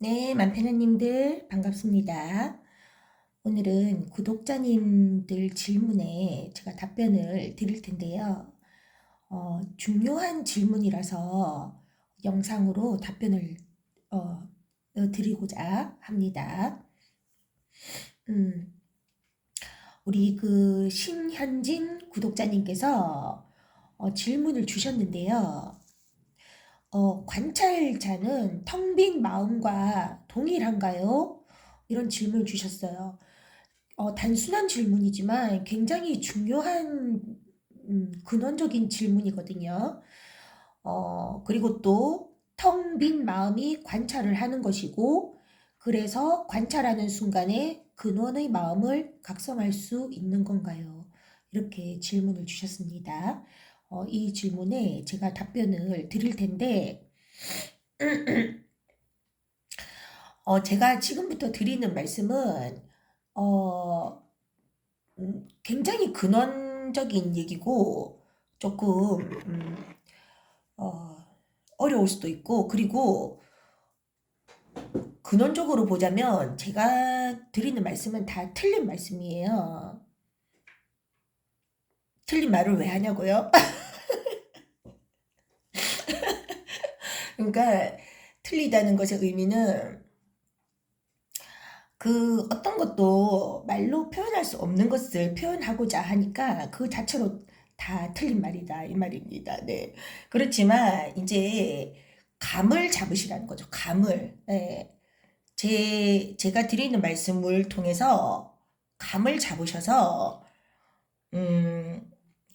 네, 만패나님들 반갑습니다. 오늘은 구독자님들 질문에 제가 답변을 드릴 텐데요. 중요한 질문이라서 영상으로 답변을 드리고자 합니다. 음, 우리 그 신현진 구독자님께서 질문을 주셨는데요. 관찰자는 텅 빈 마음과 동일한가요? 이런 질문을 주셨어요. 단순한 질문이지만 굉장히 중요한 근원적인 질문이거든요. 그리고 또 텅 빈 마음이 관찰을 하는 것이고, 그래서 관찰하는 순간에 근원의 마음을 각성할 수 있는 건가요? 이렇게 질문을 주셨습니다. 이 질문에 제가 답변을 드릴 텐데, 제가 지금부터 드리는 말씀은, 어, 굉장히 근원적인 얘기고, 조금, 어, 어려울 수도 있고, 그리고 근원적으로 보자면 제가 드리는 말씀은 다 틀린 말씀이에요. 틀린 말을 왜 하냐고요? 그러니까 틀리다는 것의 의미는 그 어떤 것도 말로 표현할 수 없는 것을 표현하고자 하니까 그 자체로 다 틀린 말이다 이 말입니다. 네. 그렇지만 이제 감을 잡으시라는 거죠. 감을. 네. 제가 드리는 말씀을 통해서 감을 잡으셔서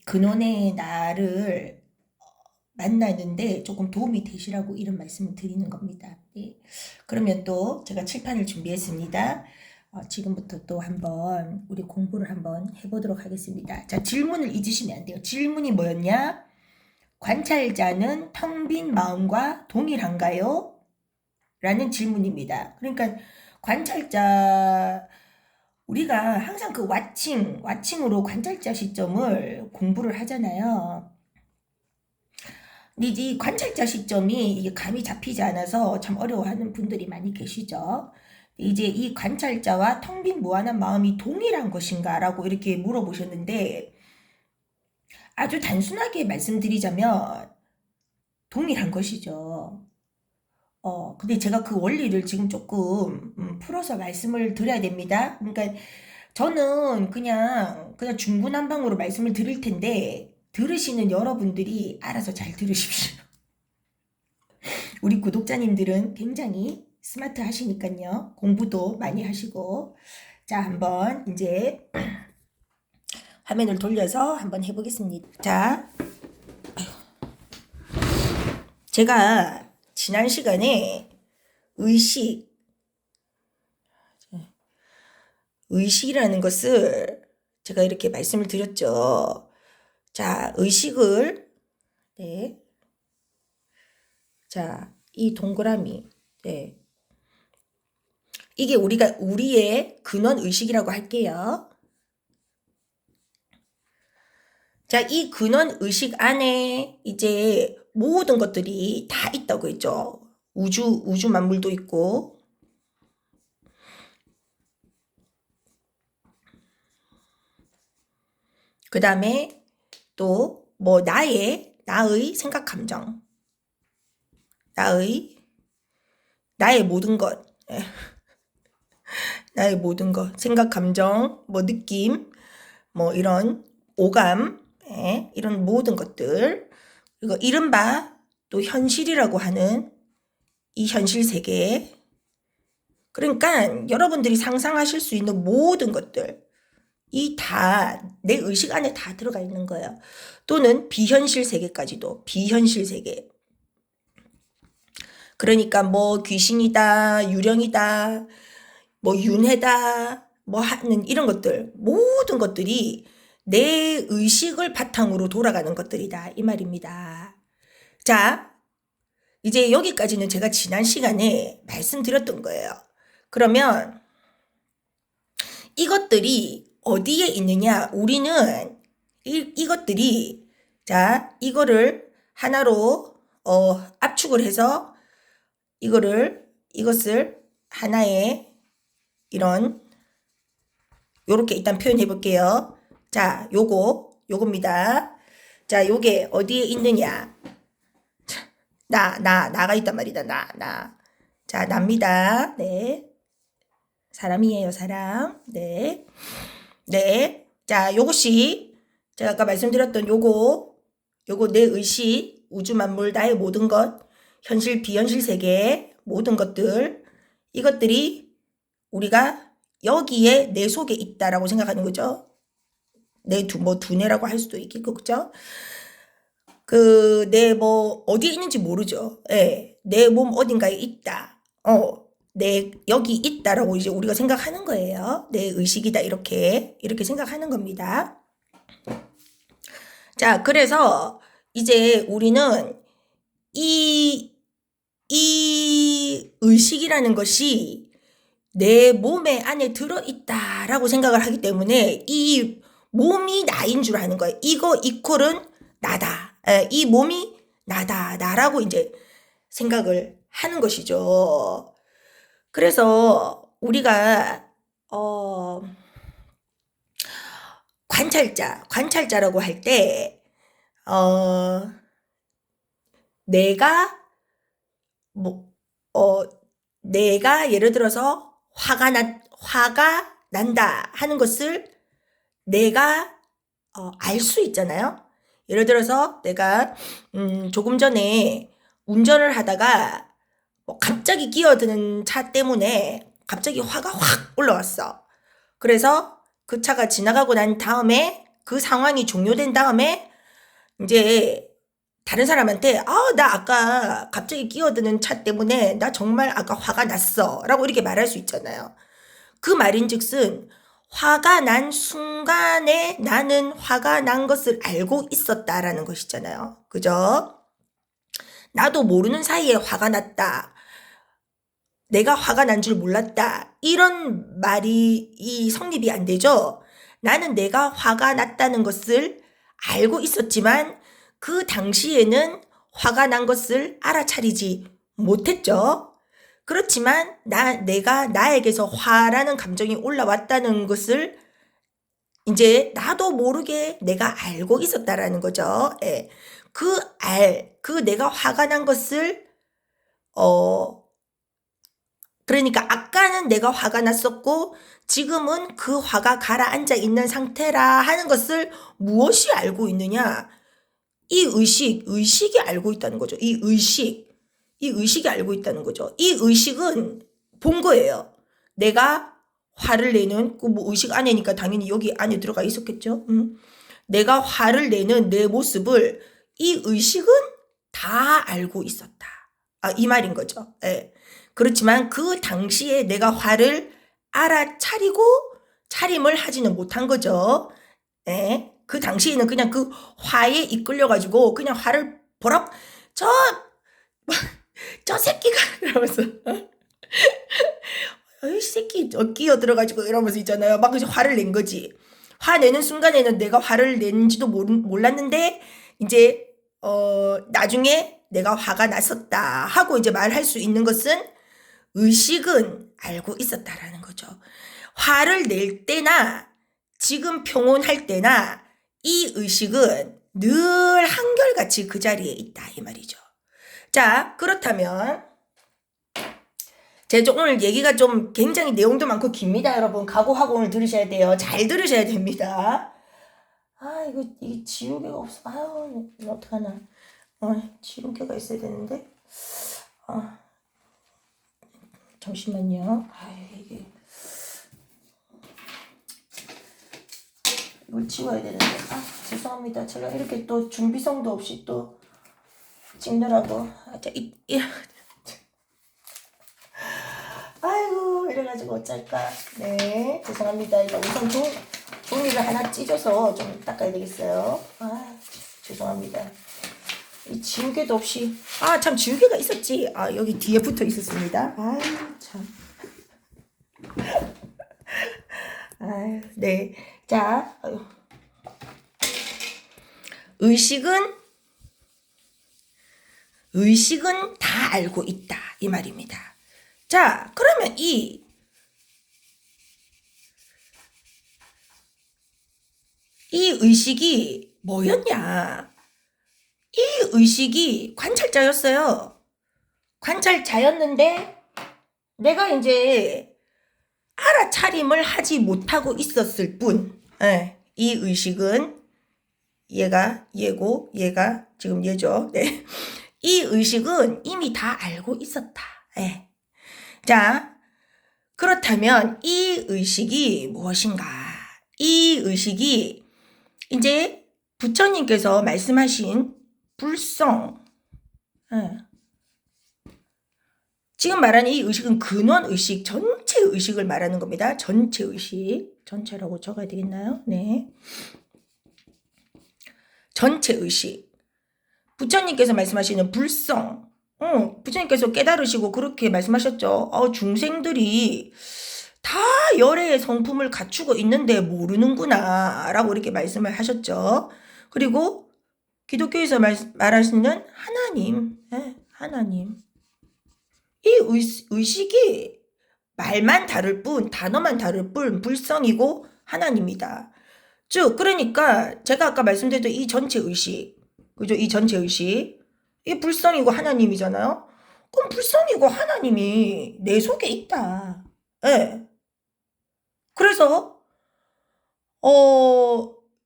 근원의 나를 만나는데 조금 도움이 되시라고 이런 말씀을 드리는 겁니다. 네. 그러면 또 제가 칠판을 준비했습니다. 지금부터 또 한번 우리 공부를 한번 해보도록 하겠습니다. 자, 질문을 잊으시면 안 돼요. 질문이 뭐였냐? 관찰자는 텅 빈 마음과 동일한가요? 라는 질문입니다. 그러니까 관찰자, 우리가 항상 그 와칭으로 관찰자 시점을 공부를 하잖아요. 근데 이 관찰자 시점이 이게 감이 잡히지 않아서 참 어려워하는 분들이 많이 계시죠. 이제 이 관찰자와 텅 빈 무한한 마음이 동일한 것인가 라고 이렇게 물어보셨는데, 아주 단순하게 말씀드리자면 동일한 것이죠. 근데 제가 그 원리를 지금 조금 풀어서 말씀을 드려야 됩니다. 그러니까 저는 그냥 중구난방으로 말씀을 드릴 텐데 들으시는 여러분들이 알아서 잘 들으십시오. 우리 구독자님들은 굉장히 스마트 하시니까요. 공부도 많이 하시고. 자, 한번 이제 화면을 돌려서 한번 해보겠습니다. 자, 제가 지난 시간에 의식이라는 것을 제가 이렇게 말씀을 드렸죠. 자, 의식을, 네. 자, 이 동그라미, 네. 이게 우리의 근원 의식이라고 할게요. 자, 이 근원 의식 안에 이제 모든 것들이 다 있다고 했죠. 우주 만물도 있고, 그 다음에 또 뭐 나의 생각, 감정, 나의 모든 것, 나의 모든 것, 생각, 감정, 뭐 느낌, 뭐 이런 오감, 이런 모든 것들, 그리고 이른바 또 현실이라고 하는 이 현실 세계, 그러니까 여러분들이 상상하실 수 있는 모든 것들, 이 다 내 의식 안에 다 들어가 있는 거예요. 또는 비현실 세계까지도, 비현실 세계. 그러니까 뭐 귀신이다, 유령이다, 뭐 윤회다, 뭐 하는 이런 것들, 모든 것들이 내 의식을 바탕으로 돌아가는 것들이다 이 말입니다. 자, 이제 여기까지는 제가 지난 시간에 말씀드렸던 거예요. 그러면 이것들이 어디에 있느냐? 우리는 이것들이, 자, 이거를 하나로 압축을 해서 이것을 하나의 이런 요렇게 일단 표현해 볼게요. 자, 요겁니다. 자, 요게 어디에 있느냐? 나가 있단 말이다. 나. 자, 납니다. 네. 사람이에요, 사람. 네. 네. 자, 요것이 제가 아까 말씀드렸던 요거 내 의식, 우주 만물 나의 모든 것, 현실 비현실 세계 모든 것들, 이것들이 우리가 여기에 내 속에 있다라고 생각하는 거죠. 내 두뇌라고 할 수도 있겠고, 그죠? 내 어디에 있는지 모르죠. 예. 내 몸 어딘가에 있다. 내 여기 있다라고 이제 우리가 생각하는 거예요. 내 의식이다. 이렇게 생각하는 겁니다. 자, 그래서 이제 우리는 이 의식이라는 것이 내 몸의 안에 들어있다라고 생각을 하기 때문에 이 몸이 나인 줄 아는 거예요. 이거 이퀄은 나다. 이 몸이 나다. 나라고 이제 생각을 하는 것이죠. 그래서 우리가 관찰자라고 할 때 내가 내가 예를 들어서 화가 난다 하는 것을 내가 알 수 있잖아요. 예를 들어서 내가 조금 전에 운전을 하다가 갑자기 끼어드는 차 때문에 갑자기 화가 확 올라왔어. 그래서 그 차가 지나가고 난 다음에 그 상황이 종료된 다음에 이제 다른 사람한테 나 아까 갑자기 끼어드는 차 때문에 나 정말 아까 화가 났어 라고 이렇게 말할 수 있잖아요. 그 말인즉슨 화가 난 순간에 나는 화가 난 것을 알고 있었다라는 것이잖아요. 그죠? 나도 모르는 사이에 화가 났다. 내가 화가 난 줄 몰랐다. 이런 말이 성립이 안 되죠. 나는 내가 화가 났다는 것을 알고 있었지만 그 당시에는 화가 난 것을 알아차리지 못했죠. 그렇지만 내가 나에게서 화라는 감정이 올라왔다는 것을 이제 나도 모르게 내가 알고 있었다라는 거죠. 예. 그 내가 화가 난 것을 그러니까 아까는 내가 화가 났었고 지금은 그 화가 가라앉아 있는 상태라 하는 것을 무엇이 알고 있느냐? 이 의식이 알고 있다는 거죠. 이 의식이 알고 있다는 거죠. 이 의식은 본 거예요. 내가 화를 내는 의식 안에니까 당연히 여기 안에 들어가 있었겠죠. 내가 화를 내는 내 모습을 이 의식은 다 알고 있었다. 이 말인 거죠. 예. 그렇지만 그 당시에 내가 화를 알아차리고 차림을 하지는 못한 거죠. 예. 그 당시에는 그냥 그 화에 이끌려가지고 그냥 화를 버럭 저 새끼가 이러면서 이 새끼 끼어들어가지고 이러면서 있잖아요. 막 이제 화를 낸 거지. 화내는 순간에는 내가 화를 낸지도 몰랐는데 이제 나중에 내가 화가 났었다 하고 이제 말할 수 있는 것은 의식은 알고 있었다라는 거죠. 화를 낼 때나 지금 평온할 때나 이 의식은 늘 한결같이 그 자리에 있다 이 말이죠. 자, 그렇다면 제가 오늘 얘기가 좀 굉장히 내용도 많고 깁니다. 여러분 각오하고 오늘 들으셔야 돼요. 잘 들으셔야 됩니다. 이게 지우개가 없어. 어떡하나. 지우개가 있어야 되는데. 잠시만요. 이게 이걸 지워야 되는데. 죄송합니다. 제가 이렇게 또 준비성도 없이 또 찍느라고. 아이고 이래가지고 어쩔까. 네, 죄송합니다. 이거 우선 종이를 하나 찢어서 좀 닦아야 되겠어요. 죄송합니다. 이 지우개도 없이. 참 지우개가 있었지. 여기 뒤에 붙어 있었습니다. 참. 네. 자, 의식은 다 알고 있다 이 말입니다. 자, 그러면 이 의식이 뭐였냐? 이 의식이 관찰자였어요. 관찰자였는데 내가 이제 알아차림을 하지 못하고 있었을 뿐, 이 의식은 얘가 얘고 얘가 지금 얘죠. 네. 이 의식은 이미 다 알고 있었다. 자, 그렇다면 이 의식이 무엇인가? 이 의식이 이제 부처님께서 말씀하신 불성, 지금 말하는 이 의식은 근원의식, 전체 의식을 말하는 겁니다. 전체 의식, 전체라고 적어야 되겠나요? 네. 전체 의식. 부처님께서 말씀하시는 불성, 부처님께서 깨달으시고 그렇게 말씀하셨죠. 중생들이 다 열애의 성품을 갖추고 있는데 모르는구나 라고 이렇게 말씀을 하셨죠. 그리고 기독교에서 말하시는 하나님, 하나님. 이 의식이 말만 다를 뿐, 단어만 다를 뿐 불성이고 하나님이다. 즉 그러니까 제가 아까 말씀드렸던 이 전체 의식, 그죠? 이 전체 의식, 이게 불성이고 하나님이잖아요. 그럼 불성이고 하나님이 내 속에 있다. 그래서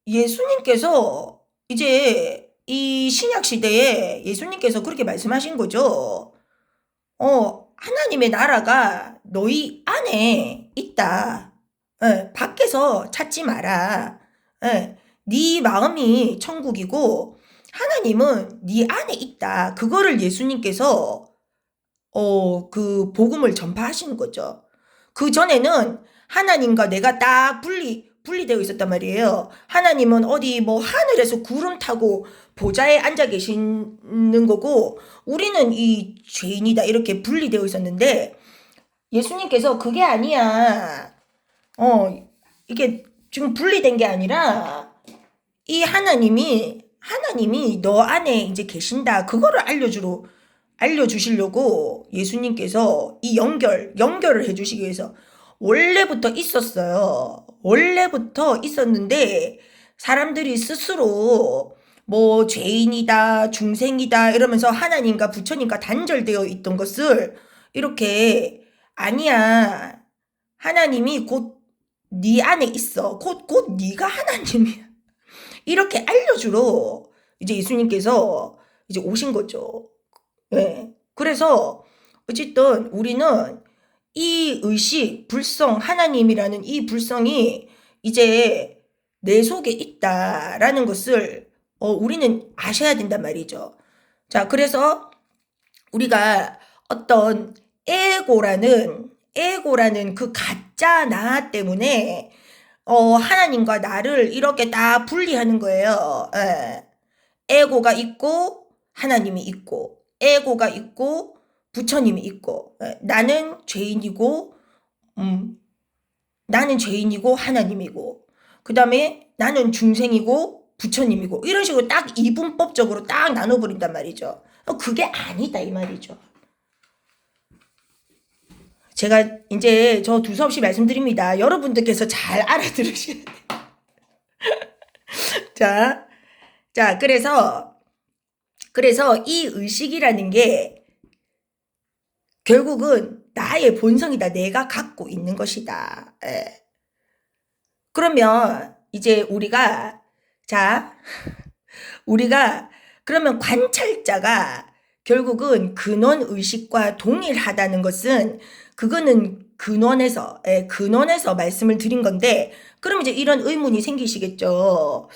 예수님께서 이제 이 신약 시대에 예수님께서 그렇게 말씀하신 거죠. 하나님의 나라가 너희 안에 있다. 밖에서 찾지 마라. 네 마음이 천국이고 하나님은 네 안에 있다. 그거를 예수님께서 그 복음을 전파하시는 거죠. 그 전에는 하나님과 내가 딱 분리되어 있었단 말이에요. 하나님은 어디 뭐 하늘에서 구름 타고 보좌에 앉아 계시는 거고 우리는 이 죄인이다 이렇게 분리되어 있었는데 예수님께서 그게 아니야. 이게 지금 분리된 게 아니라 이 하나님이 너 안에 이제 계신다. 그거를 알려주시려고 예수님께서 이 연결을 해주시기 위해서 원래부터 있었어요. 원래부터 있었는데 사람들이 스스로 뭐 죄인이다, 중생이다 이러면서 하나님과 부처님과 단절되어 있던 것을 이렇게 아니야. 하나님이 곧 네 안에 있어. 곧 네가 하나님이야. 이렇게 알려주러 이제 예수님께서 이제 오신 거죠. 그래서 어쨌든 우리는 이 의식, 불성, 하나님이라는 이 불성이 이제 내 속에 있다라는 것을 우리는 아셔야 된단 말이죠. 자, 그래서 우리가 어떤 에고라는 그 가짜 나 때문에 하나님과 나를 이렇게 다 분리하는 거예요. 에고가 있고 하나님이 있고 에고가 있고 부처님이 있고 나는 죄인이고 하나님이고 그 다음에 나는 중생이고 부처님이고 이런 식으로 딱 이분법적으로 딱 나눠버린단 말이죠. 그게 아니다 이 말이죠. 제가 이제 저 두서없이 말씀드립니다. 여러분들께서 잘 알아들으셔야 돼요. 자, 그래서 이 의식이라는 게 결국은 나의 본성이다. 내가 갖고 있는 것이다. 그러면 이제 우리가 그러면 관찰자가 결국은 근원의식과 동일하다는 것은 그거는 근원에서 말씀을 드린 건데 그럼 이제 이런 의문이 생기시겠죠.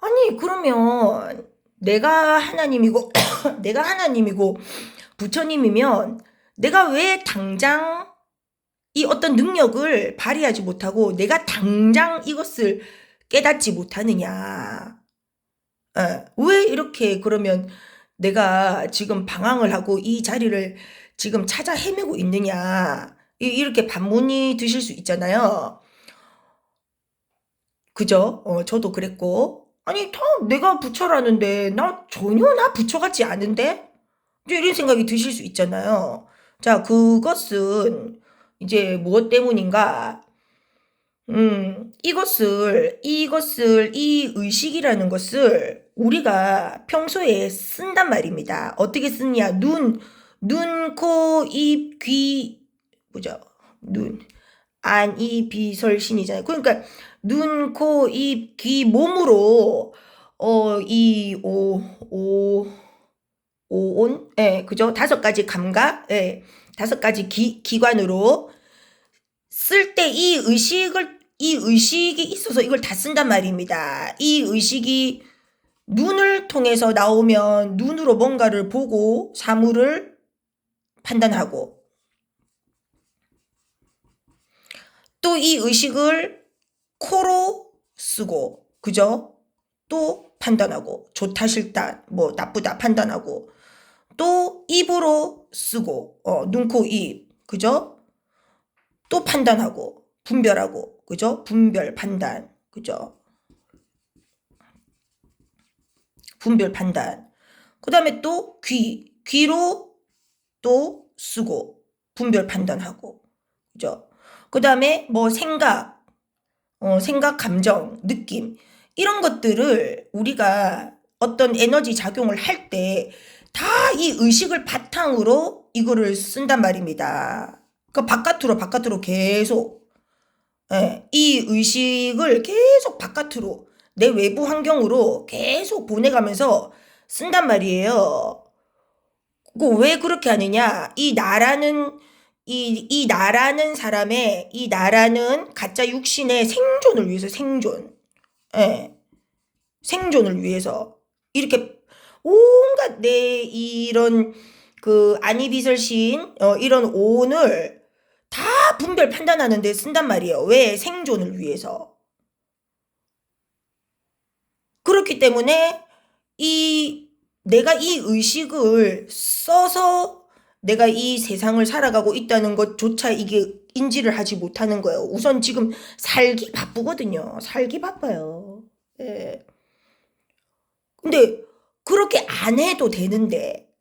아니 그러면 내가 하나님이고 내가 하나님이고 부처님이면 내가 왜 당장 이 어떤 능력을 발휘하지 못하고 내가 당장 이것을 깨닫지 못하느냐. 왜 이렇게 그러면 내가 지금 방황을 하고 이 자리를 지금 찾아 헤매고 있느냐. 이렇게 반문이 드실 수 있잖아요. 그죠? 저도 그랬고. 아니, 다 내가 부처라는데 나 전혀 부처 같지 않은데? 이제 이런 생각이 드실 수 있잖아요. 자, 그것은 이제 무엇 때문인가? 이 의식이라는 것을 우리가 평소에 쓴단 말입니다. 어떻게 쓰냐? 눈, 코, 입, 귀, 뭐죠? 눈, 안, 이, 비, 설, 신이잖아요. 그러니까 눈, 코, 입, 귀, 몸으로, 이, 오온? 예, 그죠? 5가지 감각? 예, 5가지 기관으로 쓸 때 이 의식이 있어서 이걸 다 쓴단 말입니다. 이 의식이 눈을 통해서 나오면 눈으로 뭔가를 보고 사물을 판단하고, 또 이 의식을 코로 쓰고, 그죠? 또 판단하고, 좋다 싫다 뭐 나쁘다 판단하고, 또 입으로 쓰고, 눈, 코, 입, 그죠? 또 판단하고, 분별하고, 그죠? 분별, 판단, 그죠? 분별, 판단. 그 다음에 또 귀로 또 쓰고, 분별, 판단하고, 그죠? 그 다음에 뭐 생각, 감정, 느낌, 이런 것들을 우리가 어떤 에너지 작용을 할 때 다 이 의식을 바탕으로 이거를 쓴단 말입니다. 그 바깥으로 계속, 예, 이 의식을 계속 바깥으로 내 외부 환경으로 계속 보내가면서 쓴단 말이에요. 왜 그렇게 하느냐? 이 나라는 가짜 육신의 생존을 위해서, 예, 생존을 위해서 이렇게 온갖 내 이런 그 안이비설신, 이런 오온을 다 분별 판단하는 데 쓴단 말이에요. 왜? 생존을 위해서. 그렇기 때문에 내가 이 의식을 써서 내가 이 세상을 살아가고 있다는 것조차 이게 인지를 하지 못하는 거예요. 우선 지금 살기 바쁘거든요. 살기 바빠요. 예. 근데 그렇게 안 해도 되는데,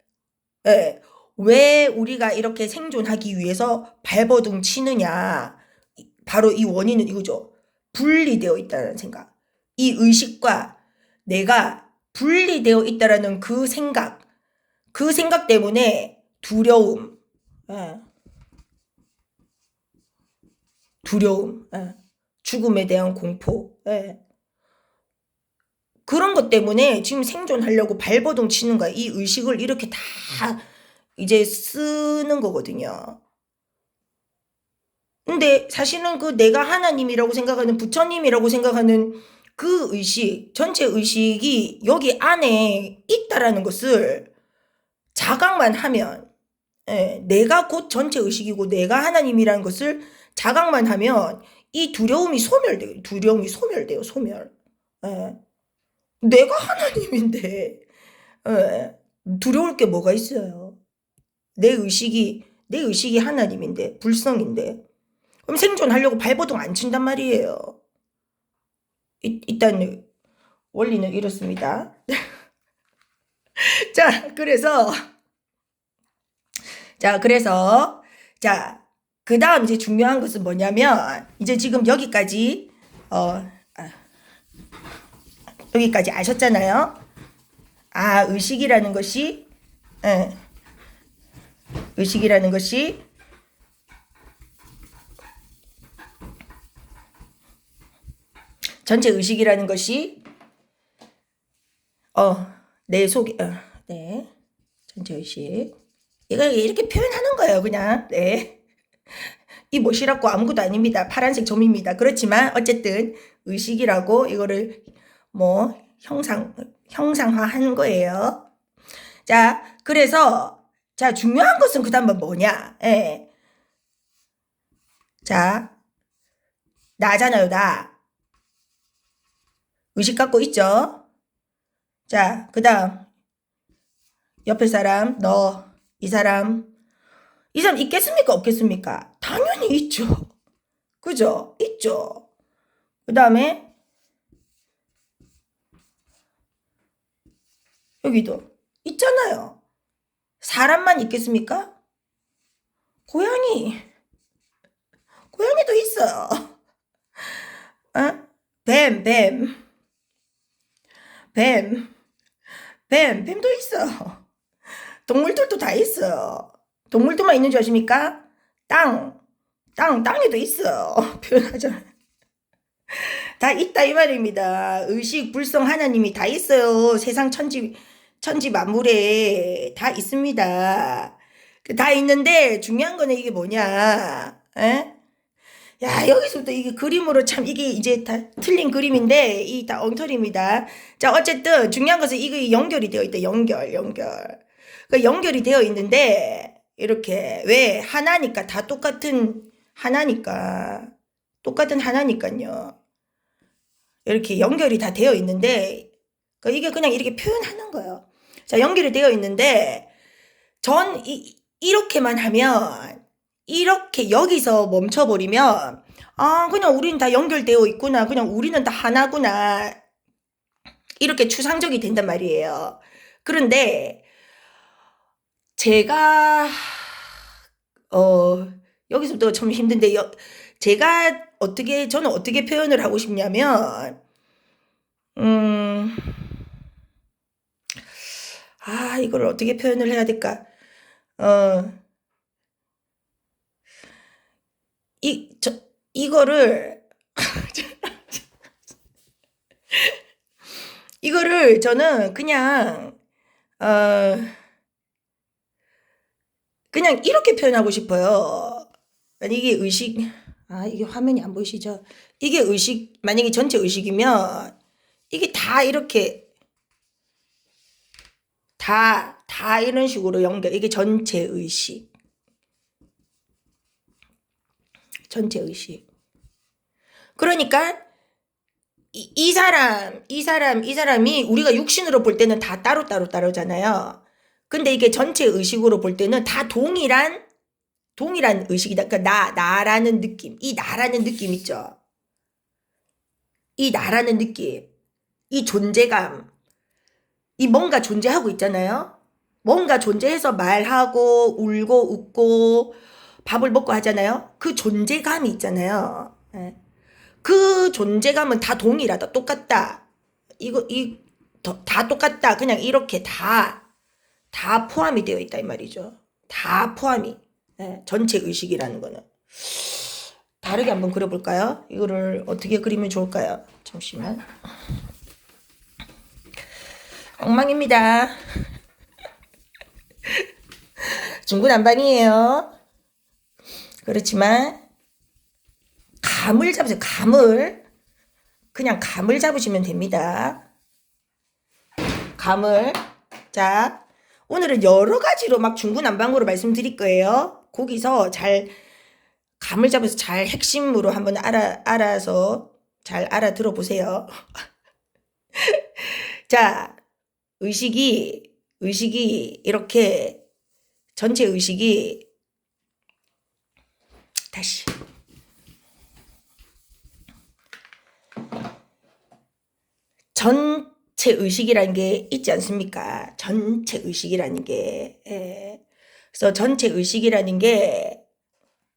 예. 왜 우리가 이렇게 생존하기 위해서 발버둥 치느냐? 바로 이 원인은 이거죠. 분리되어 있다는 생각. 이 의식과 내가 분리되어 있다라는 그 생각 때문에 두려움, 예, 예, 죽음에 대한 공포, 예, 그런 것 때문에 지금 생존하려고 발버둥 치는 거야. 이 의식을 이렇게 다 이제 쓰는 거거든요. 근데 사실은 그 내가 하나님이라고 생각하는, 부처님이라고 생각하는 그 의식, 전체 의식이 여기 안에 있다라는 것을 자각만 하면, 예, 내가 곧 전체 의식이고 내가 하나님이라는 것을 자각만 하면 이 두려움이 소멸돼요. 두려움이 소멸돼요. 소멸. 예. 내가 하나님인데, 예, 두려울 게 뭐가 있어요? 내 의식이 하나님인데, 불성인데. 그럼 생존하려고 발버둥 안 친단 말이에요. 일단 원리는 이렇습니다. 자, 그래서 자, 그다음 이제 중요한 것은 뭐냐면, 이제 지금 여기까지 아셨잖아요. 아, 예, 의식이라는 것이 전체 의식이라는 것이 내 속에, 네, 전체 의식. 이거 이렇게 표현하는 거예요, 그냥. 네. 이 못이라고 아무것도 아닙니다. 파란색 점입니다. 그렇지만 어쨌든 의식이라고 이거를 뭐 형상화한 거예요. 자, 그래서 자, 중요한 것은 그다음 뭐냐? 예. 자, 나잖아요, 나. 의식 갖고 있죠? 자, 그다음 옆에 사람, 너, 이 사람 있겠습니까? 없겠습니까? 당연히 있죠. 그죠? 있죠. 그 다음에 여기도 있잖아요. 사람만 있겠습니까? 고양이, 고양이도 있어. 어? 뱀, 뱀, 뱀, 뱀도 있어. 동물들도 다 있어. 동물들만 있는 줄 아십니까? 땅에도 있어. 표현하잖아. 다 있다 이 말입니다. 의식, 불성, 하나님이 다 있어요. 세상 천지 만물에 다 있습니다. 다 있는데 중요한 거는 이게 뭐냐? 에? 야, 여기서부터 이게 그림으로 참 이게 이제 다 틀린 그림인데 이 다 엉터리입니다. 자, 어쨌든 중요한 것은 이게 연결이 되어 있다. 연결. 그 연결이 되어 있는데 이렇게 왜 하나니까 다 똑같은 하나니까 똑같은 하나니까요. 이렇게 연결이 다 되어 있는데 이게 그냥 이렇게 표현하는 거예요. 자, 연결이 되어 있는데 이렇게만 하면 이렇게 여기서 멈춰버리면 그냥 우리는 다 연결되어 있구나. 그냥 우리는 다 하나구나. 이렇게 추상적이 된단 말이에요. 그런데 제가 여기서부터 참 힘든데 저는 어떻게 표현을 하고 싶냐면 이걸 어떻게 표현을 해야 될까? 이거를 이거를 저는 그냥 이렇게 표현하고 싶어요. 이게 의식, 이게 화면이 안 보이시죠? 이게 의식, 만약에 전체 의식이면 이게 다 이렇게 다 이런 식으로 연결. 이게 전체 의식. 그러니까 이 사람이 우리가 육신으로 볼 때는 다 따로잖아요. 근데 이게 전체 의식으로 볼 때는 다 동일한 의식이다. 그러니까 나라는 느낌. 이 나라는 느낌 있죠. 이 나라는 느낌. 이 존재감. 이 뭔가 존재하고 있잖아요. 뭔가 존재해서 말하고 울고 웃고 밥을 먹고 하잖아요. 그 존재감이 있잖아요. 그 존재감은 다 동일하다. 똑같다. 다 똑같다. 그냥 이렇게 다 포함이 되어 있다 이 말이죠. 다 포함이. 전체 의식이라는 거는. 다르게 한번 그려볼까요? 이거를 어떻게 그리면 좋을까요? 잠시만. 엉망입니다. 중구난방이에요. 그렇지만 감을 잡으세요. 그냥 감을 잡으시면 됩니다. 감을. 자, 오늘은 여러 가지로 막 중구난방으로 말씀드릴 거예요. 거기서 잘 감을 잡아서 잘 핵심으로 한번 알아서 잘 알아들어 보세요. 자, 의식이 이렇게 전체 의식이 다시 전체 의식이라는 게 있지 않습니까? 전체 의식이라는 게. 그래서 전체 의식이라는 게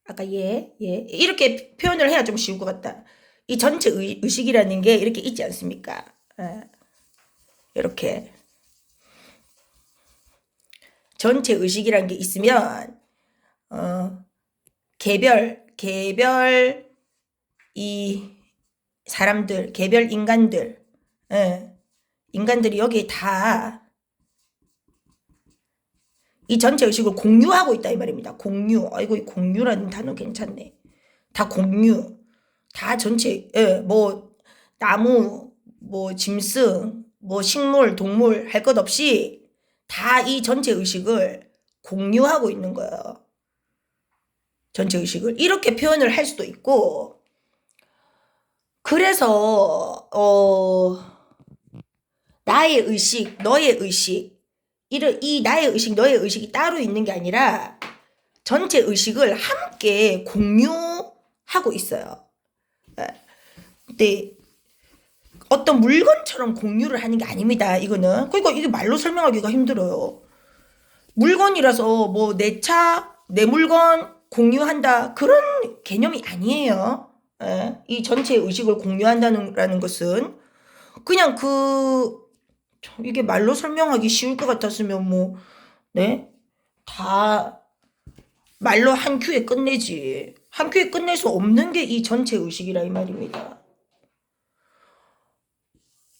아까 이렇게 표현을 해야 좀 쉬울 것 같다. 이 전체 의식이라는 게 이렇게 있지 않습니까? 이렇게 전체 의식이라는 게 있으면 개별 이 사람들, 개별 인간들, 인간들이 여기에 다 이 전체 의식을 공유하고 있다 이 말입니다. 공유. 아이고 이 공유라는 단어 괜찮네. 다 공유. 다 전체 뭐 나무, 뭐 짐승, 뭐 식물, 동물 할 것 없이 다 이 전체 의식을 공유하고 있는 거예요. 전체 의식을 이렇게 표현을 할 수도 있고 그래서 나의 의식, 너의 의식 이 나의 의식, 너의 의식이 따로 있는 게 아니라 전체 의식을 함께 공유하고 있어요. 근데 어떤 물건처럼 공유를 하는 게 아닙니다. 이거는. 그러니까 이게 말로 설명하기가 힘들어요. 물건이라서 뭐 내 차, 내 물건, 공유한다 그런 개념이 아니에요. 예? 이 전체 의식을 공유한다는 것은 그냥 이게 말로 설명하기 쉬울 것 같았으면 뭐 네? 다 말로 한 큐에 끝내지. 한 큐에 끝낼 수 없는 게 이 전체 의식이라 이 말입니다.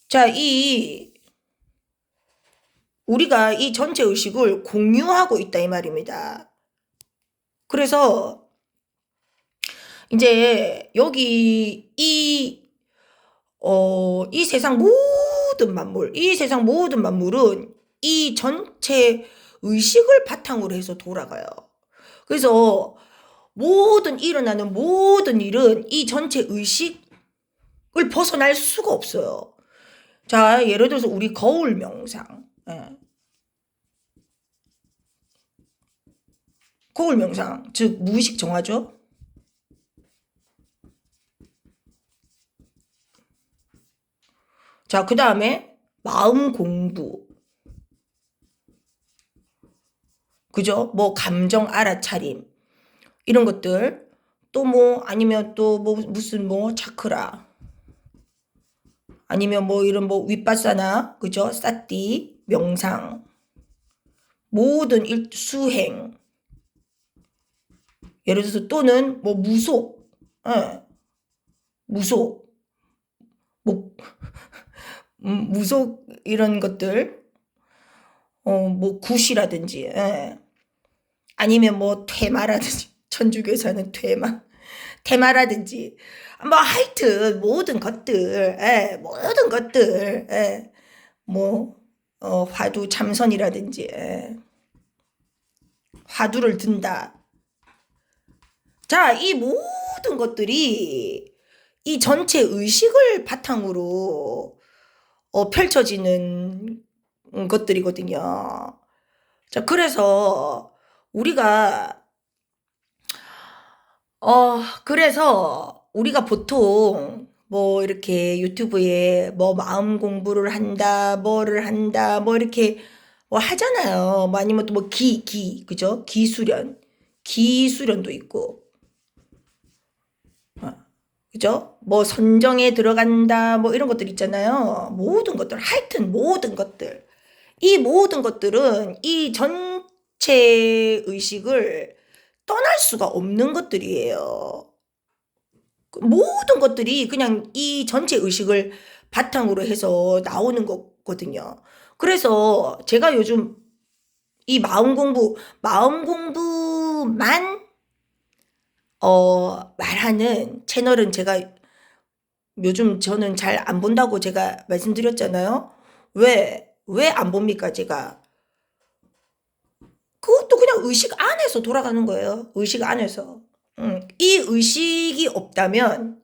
자, 우리가 이 전체 의식을 공유하고 있다 이 말입니다. 그래서 이제 여기 이 세상 모든 만물, 이 세상 모든 만물은 이 전체 의식을 바탕으로 해서 돌아가요. 그래서 일어나는 모든 일은 이 전체 의식을 벗어날 수가 없어요. 자, 예를 들어서 우리 거울 명상. 예. 거울 명상, 즉 무의식 정화죠. 자, 그 다음에 마음 공부. 그죠? 뭐 감정 알아차림. 이런 것들. 또 뭐 아니면 또 뭐 무슨 뭐 차크라. 아니면 뭐 이런 뭐 윗바사나 그죠? 사띠, 명상. 모든 수행. 예를 들어서 또는 뭐 무속. 예. 무속. 뭐 무속 이런 것들. 뭐 굿이라든지. 예. 아니면 뭐 퇴마라든지 천주교에서는 퇴마라든지 뭐 하여튼 모든 것들 모든 것들 뭐 화두 참선이라든지 화두를 든다. 자, 이 모든 것들이 이 전체 의식을 바탕으로 펼쳐지는 것들이거든요. 자, 그래서 우리가 보통 뭐 이렇게 유튜브에 뭐 마음 공부를 한다, 뭐를 한다, 뭐 이렇게 뭐 하잖아요. 뭐 아니면 또 뭐 그죠? 기수련도 있고, 어, 그죠? 뭐 선정에 들어간다, 뭐 이런 것들 있잖아요. 모든 것들, 하여튼 모든 것들. 이 모든 것들은 이 전체 의식을 떠날 수가 없는 것들이에요. 모든 것들이 그냥 이 전체 의식을 바탕으로 해서 나오는 거거든요. 그래서 제가 요즘 이 마음 공부만 말하는 채널은 제가 요즘 저는 잘 안 본다고 제가 말씀드렸잖아요. 왜 안 봅니까, 제가? 그것도 그냥 의식 안에서 돌아가는 거예요. 의식 안에서. 이 의식이 없다면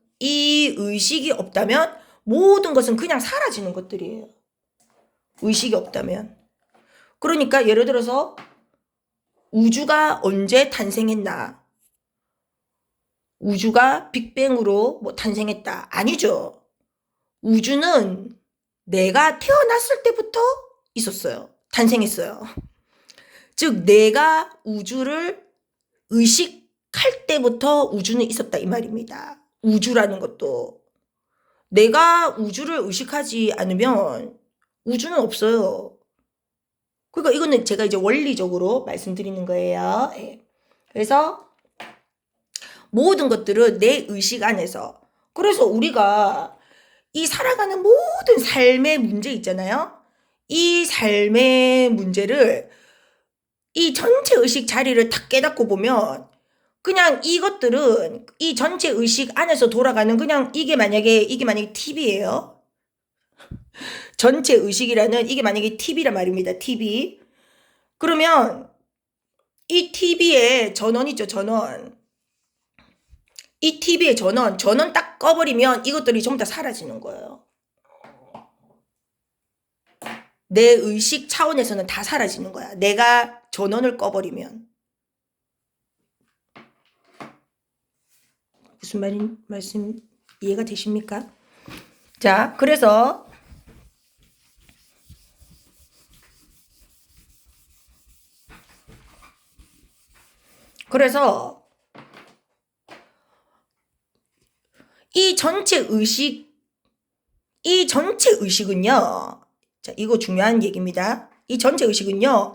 모든 것은 그냥 사라지는 것들이에요. 의식이 없다면. 그러니까 예를 들어서 우주가 언제 탄생했나? 우주가 빅뱅으로 뭐 탄생했다. 아니죠. 우주는 내가 태어났을 때부터 있었어요. 탄생했어요. 즉 내가 우주를 의식할 때부터 우주는 있었다 이 말입니다. 우주라는 것도. 내가 우주를 의식하지 않으면 우주는 없어요. 그러니까 이거는 제가 이제 원리적으로 말씀드리는 거예요. 예. 그래서 모든 것들은 내 의식 안에서. 그래서 우리가 이 살아가는 모든 삶의 문제 있잖아요. 이 삶의 문제를 이 전체 의식 자리를 딱 깨닫고 보면 그냥 이것들은 이 전체 의식 안에서 돌아가는 그냥 이게 만약에 TV예요. 전체 의식이라는 이게 만약에 TV란 말입니다. TV. 그러면 이 TV에 전원 있죠, 전원. 이 TV에 전원 딱 꺼버리면 이것들이 전부 다 사라지는 거예요. 내 의식 차원에서는 다 사라지는 거야. 내가 전원을 꺼버리면. 무슨 말씀 이해가 되십니까? 자, 그래서 이 전체 의식은요, 자, 이거 중요한 얘기입니다. 이 전체 의식은요,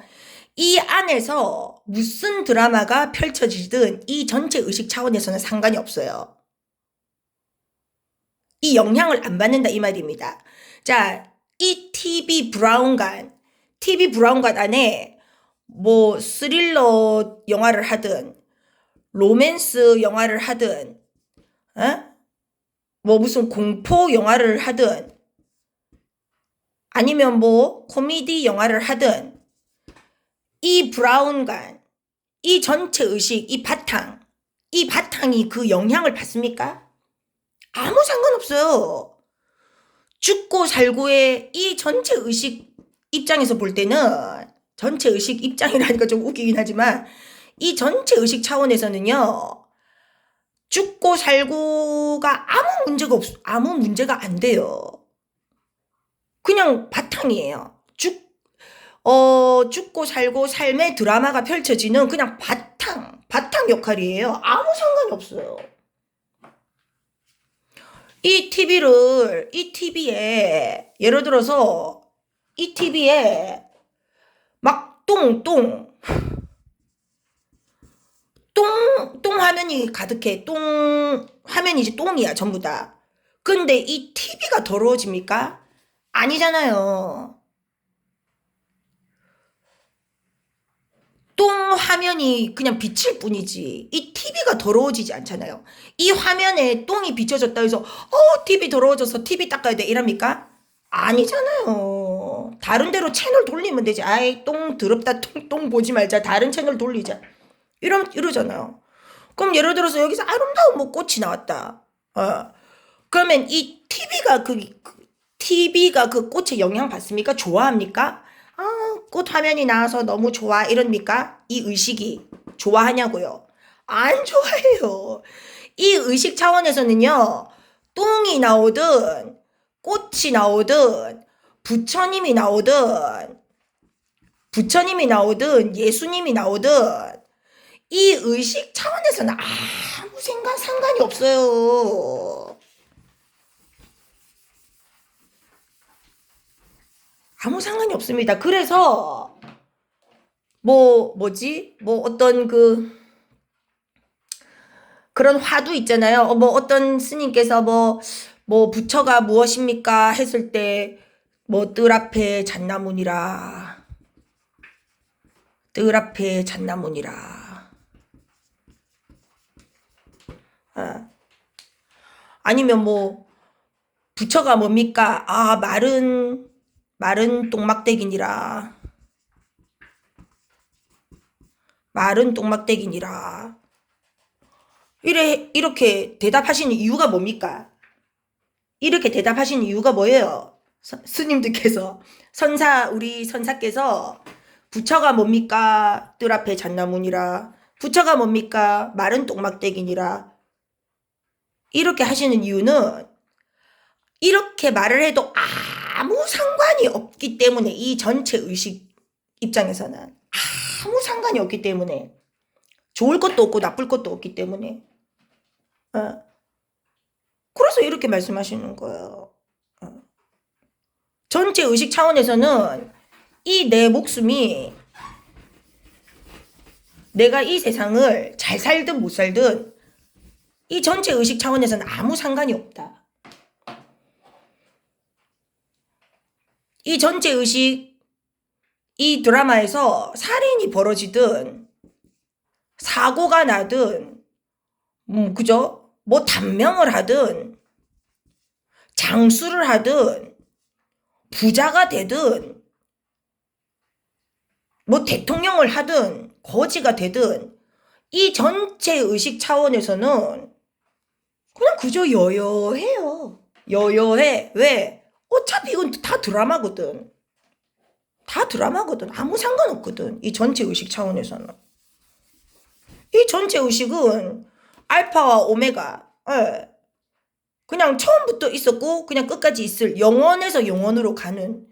이 안에서 무슨 드라마가 펼쳐지든 이 전체 의식 차원에서는 상관이 없어요. 이 영향을 안 받는다 이 말입니다. 자, 이 TV 브라운관 안에 뭐 스릴러 영화를 하든 로맨스 영화를 하든 뭐 무슨 공포 영화를 하든 아니면 뭐 코미디 영화를 하든 이 브라운관, 이 전체 의식, 이 바탕이 그 영향을 받습니까? 아무 상관없어요. 죽고 살고의 이 전체 의식 입장에서 볼 때는, 전체 의식 입장이라니까 좀 웃기긴 하지만 이 전체 의식 차원에서는요, 죽고 살고가 아무 문제가 안 돼요. 그냥 바탕이에요. 죽고 살고 삶의 드라마가 펼쳐지는 그냥 바탕 역할이에요. 아무 상관이 없어요. 이 TV에, 예를 들어서, 이 TV에 막 똥 화면이 가득해. 화면이지 똥이야, 전부 다. 근데 이 TV가 더러워집니까? 아니잖아요. 똥 화면이 그냥 비칠 뿐이지 이 TV가 더러워지지 않잖아요. 이 화면에 똥이 비춰졌다 해서 TV 더러워져서 TV 닦아야 돼 이랍니까? 아니잖아요. 다른 데로 채널 돌리면 되지. 아이 똥 더럽다 똥 보지 말자 다른 채널 돌리자 이러잖아요. 그럼 예를 들어서 여기서 아름다운 뭐 꽃이 나왔다. 그러면 이 TV가 그 꽃에 영향 받습니까? 좋아합니까? 꽃 화면이 나와서 너무 좋아 이럽니까? 이 의식이 좋아하냐고요? 안 좋아해요. 이 의식 차원에서는요, 똥이 나오든 꽃이 나오든 부처님이 나오든 예수님이 나오든 이 의식 차원에서는 아무 상관이 없어요. 아무 상관이 없습니다. 그래서 뭐 어떤 그런 화두 있잖아요. 뭐 어떤 스님께서 뭐 부처가 무엇입니까 했을 때 뭐 뜰 앞에 잣나무니라. 아니면 뭐 부처가 뭡니까? 마른 똥막대기니라. 이렇게 대답하시는 이유가 뭡니까? 이렇게 대답하시는 이유가 뭐예요? 스님들께서 우리 선사께서 부처가 뭡니까? 뜰 앞에 잣나무니라. 부처가 뭡니까? 마른 똥막대기니라. 이렇게 하시는 이유는 이렇게 말을 해도 아무 상관이 없기 때문에 이 전체 의식 입장에서는 아무 상관이 없기 때문에 좋을 것도 없고 나쁠 것도 없기 때문에 그래서 이렇게 말씀하시는 거예요. 전체 의식 차원에서는 이 내 목숨이 내가 이 세상을 잘 살든 못 살든 이 전체 의식 차원에서는 아무 상관이 없다. 이 전체 의식 이 드라마에서 살인이 벌어지든 사고가 나든 그죠? 뭐 단명을 하든 장수를 하든 부자가 되든 뭐 대통령을 하든 거지가 되든 이 전체 의식 차원에서는 그냥 그저 여여해요. 여여해. 왜? 어차피 이건 다 드라마거든. 아무 상관없거든. 이 전체 의식 차원에서는. 이 전체 의식은 알파와 오메가. 그냥 처음부터 있었고 그냥 끝까지 있을 영원에서 영원으로 가는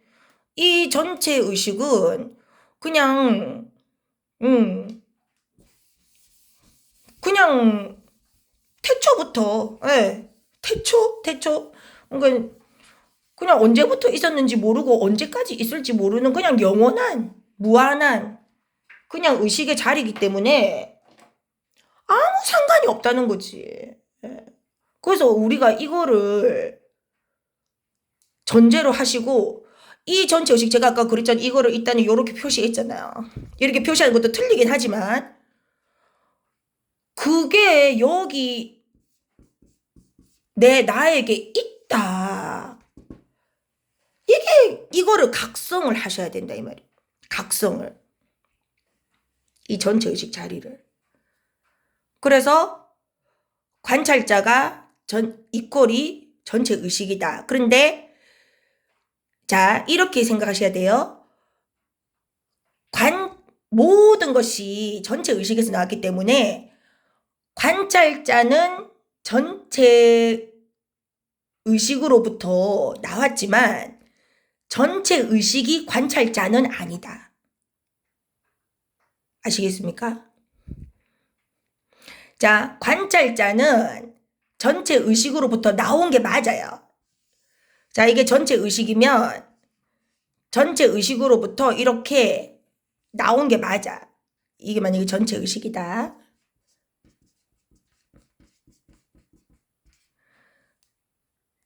이 전체 의식은 그냥 태초부터 태초. 그러니까 그냥 언제부터 있었는지 모르고 언제까지 있을지 모르는 그냥 영원한, 무한한 그냥 의식의 자리이기 때문에 아무 상관이 없다는 거지. 예. 그래서 우리가 이거를 전제로 하시고 이 전체 의식 제가 아까 그랬잖아요. 이거를 일단은 이렇게 표시했잖아요. 이렇게 표시하는 것도 틀리긴 하지만 그게 여기 나에게 있다. 이거를 각성을 하셔야 된다 이 말이에요. 각성을. 이 전체 의식 자리를. 그래서 관찰자가 이꼴이 전체 의식이다. 그런데 자 이렇게 생각하셔야 돼요. 모든 것이 전체 의식에서 나왔기 때문에 관찰자는 전체 의식으로부터 나왔지만 전체 의식이 관찰자는 아니다. 아시겠습니까? 자, 관찰자는 전체 의식으로부터 나온 게 맞아요. 자, 이게 전체 의식이면 전체 의식으로부터 이렇게 나온 게 맞아. 이게 만약에 전체 의식이다.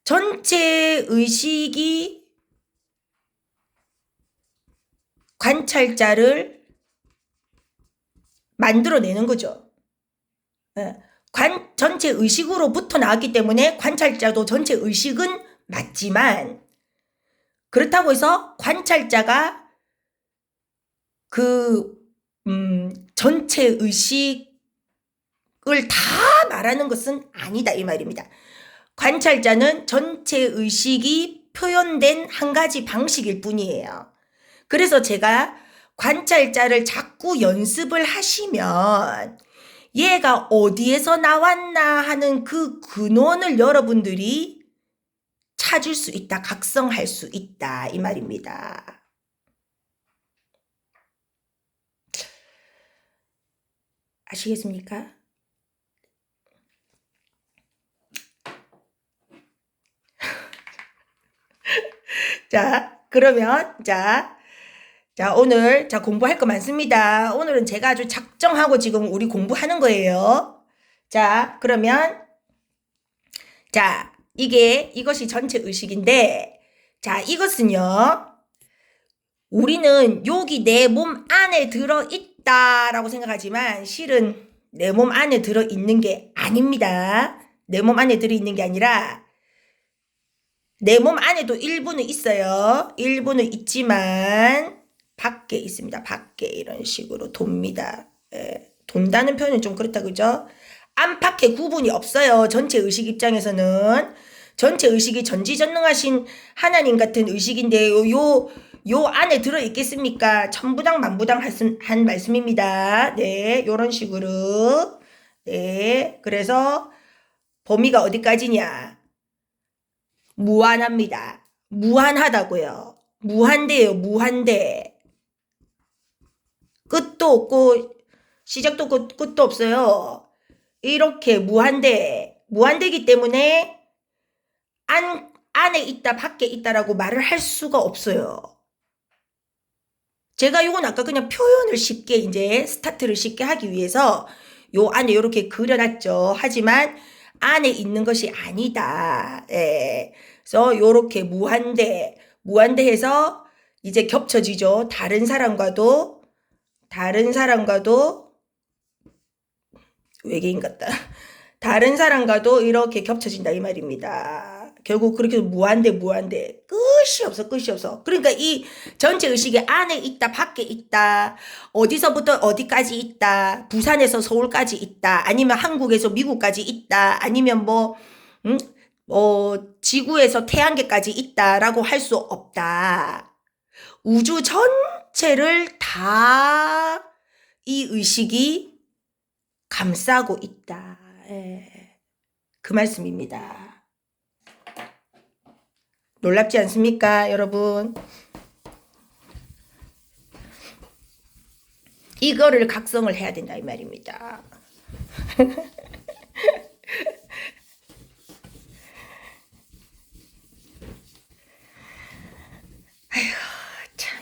전체 의식이 관찰자를 만들어내는 거죠. 전체 의식으로부터 나왔기 때문에 관찰자도 전체 의식은 맞지만 그렇다고 해서 관찰자가 전체 의식을 다 말하는 것은 아니다 이 말입니다. 관찰자는 전체 의식이 표현된 한 가지 방식일 뿐이에요. 그래서 제가 관찰자를 자꾸 연습을 하시면 얘가 어디에서 나왔나 하는 그 근원을 여러분들이 찾을 수 있다, 각성할 수 있다 이 말입니다. 아시겠습니까? 자, 그러면 자 오늘 공부할 거 많습니다. 오늘은 제가 아주 작정하고 지금 우리 공부하는 거예요. 자, 그러면 자, 이것이 전체 의식인데 자, 이것은요. 우리는 여기 내 몸 안에 들어있다라고 생각하지만 실은 내 몸 안에 들어있는 게 아닙니다. 내 몸 안에 들어있는 게 아니라 내 몸 안에도 일부는 있어요. 일부는 있지만 밖에 있습니다. 밖에 이런 식으로 돕니다. 돈다는 표현은 좀 그렇다 그죠? 안팎에 구분이 없어요. 전체 의식 입장에서는. 전체 의식이 전지전능하신 하나님 같은 의식인데 요 안에 들어있겠습니까? 천부당 만부당 한 말씀입니다. 네, 요런 식으로. 네, 그래서 범위가 어디까지냐? 무한합니다. 무한하다고요. 무한대예요. 무한대. 끝도 없고 시작도 없고 끝도 없어요. 이렇게 무한대이기 때문에 안에 있다 밖에 있다라고 말을 할 수가 없어요. 제가 요건 아까 그냥 표현을 쉽게 이제 스타트를 쉽게 하기 위해서 요 안에 이렇게 그려놨죠. 하지만 안에 있는 것이 아니다. 그래서 요렇게 무한대해서 이제 겹쳐지죠. 다른 사람과도 외계인 같다. 다른 사람과도 이렇게 겹쳐진다 이 말입니다. 결국 그렇게 무한대 끝이 없어. 그러니까 이 전체 의식이 안에 있다 밖에 있다 어디서부터 어디까지 있다 부산에서 서울까지 있다 아니면 한국에서 미국까지 있다 아니면 지구에서 태양계까지 있다라고 할 수 없다. 우주 전체를 다 이 의식이 감싸고 있다. 그 말씀입니다. 놀랍지 않습니까, 여러분? 이거를 각성을 해야 된다 이 말입니다.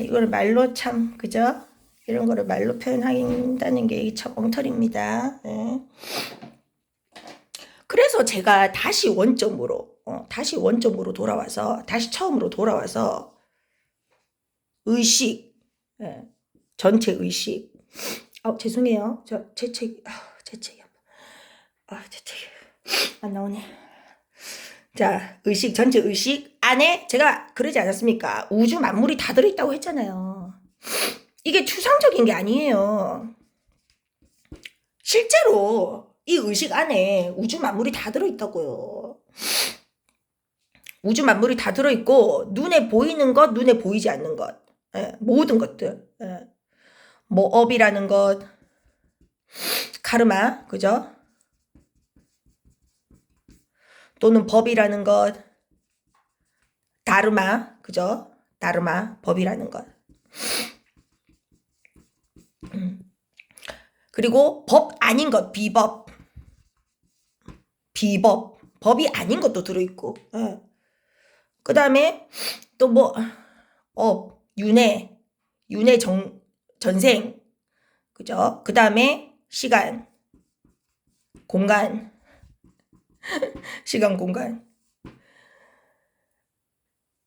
이거를 말로 참, 그죠? 이런 거를 말로 표현한다는 게 참 엉터리입니다. 예. 그래서 제가 다시 원점으로 돌아와서, 다시 처음으로 돌아와서, 의식, 예. 전체 의식. 죄송해요. 제 책이 안 나오네. 자, 의식, 전체 의식 안에 제가 그러지 않았습니까? 우주 만물이 다 들어있다고 했잖아요. 이게 추상적인 게 아니에요. 실제로 이 의식 안에 우주 만물이 다 들어있다고요. 우주 만물이 다 들어있고 눈에 보이는 것, 눈에 보이지 않는 것, 예, 모든 것들, 예. 뭐 업이라는 것, 카르마, 그죠? 또는 법이라는 것, 다르마, 그죠? 다르마, 법이라는 것. 그리고 법 아닌 것, 비법, 법이 아닌 것도 들어있고, 예. 그 다음에 또 뭐, 윤회, 전생, 그죠? 그 다음에 시간, 공간, 시간, 공간.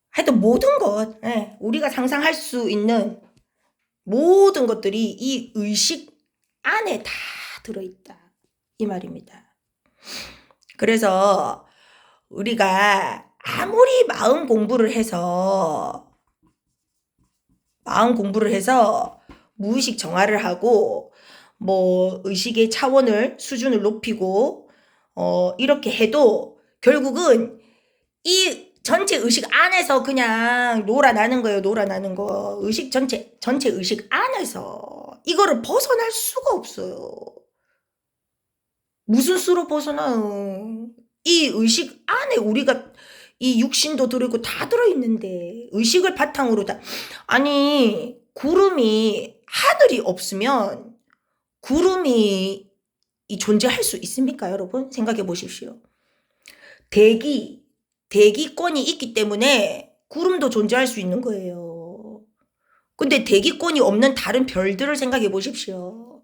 하여튼 모든 것, 예, 우리가 상상할 수 있는 모든 것들이 이 의식 안에 다 들어있다. 이 말입니다. 그래서 우리가 아무리 마음 공부를 해서 무의식 정화를 하고 뭐 의식의 차원을 수준을 높이고 이렇게 해도 결국은 이 전체 의식 안에서 그냥 놀아나는 거예요. 놀아나는 거. 의식 전체 의식 안에서 이거를 벗어날 수가 없어요. 무슨 수로 벗어나요? 이 의식 안에 우리가 이 육신도 들어있고 다 들어있는데 의식을 바탕으로 다 아니 구름이 하늘이 없으면 구름이 존재할 수 있습니까, 여러분? 생각해 보십시오. 대기권이 있기 때문에 구름도 존재할 수 있는 거예요. 근데 대기권이 없는 다른 별들을 생각해 보십시오.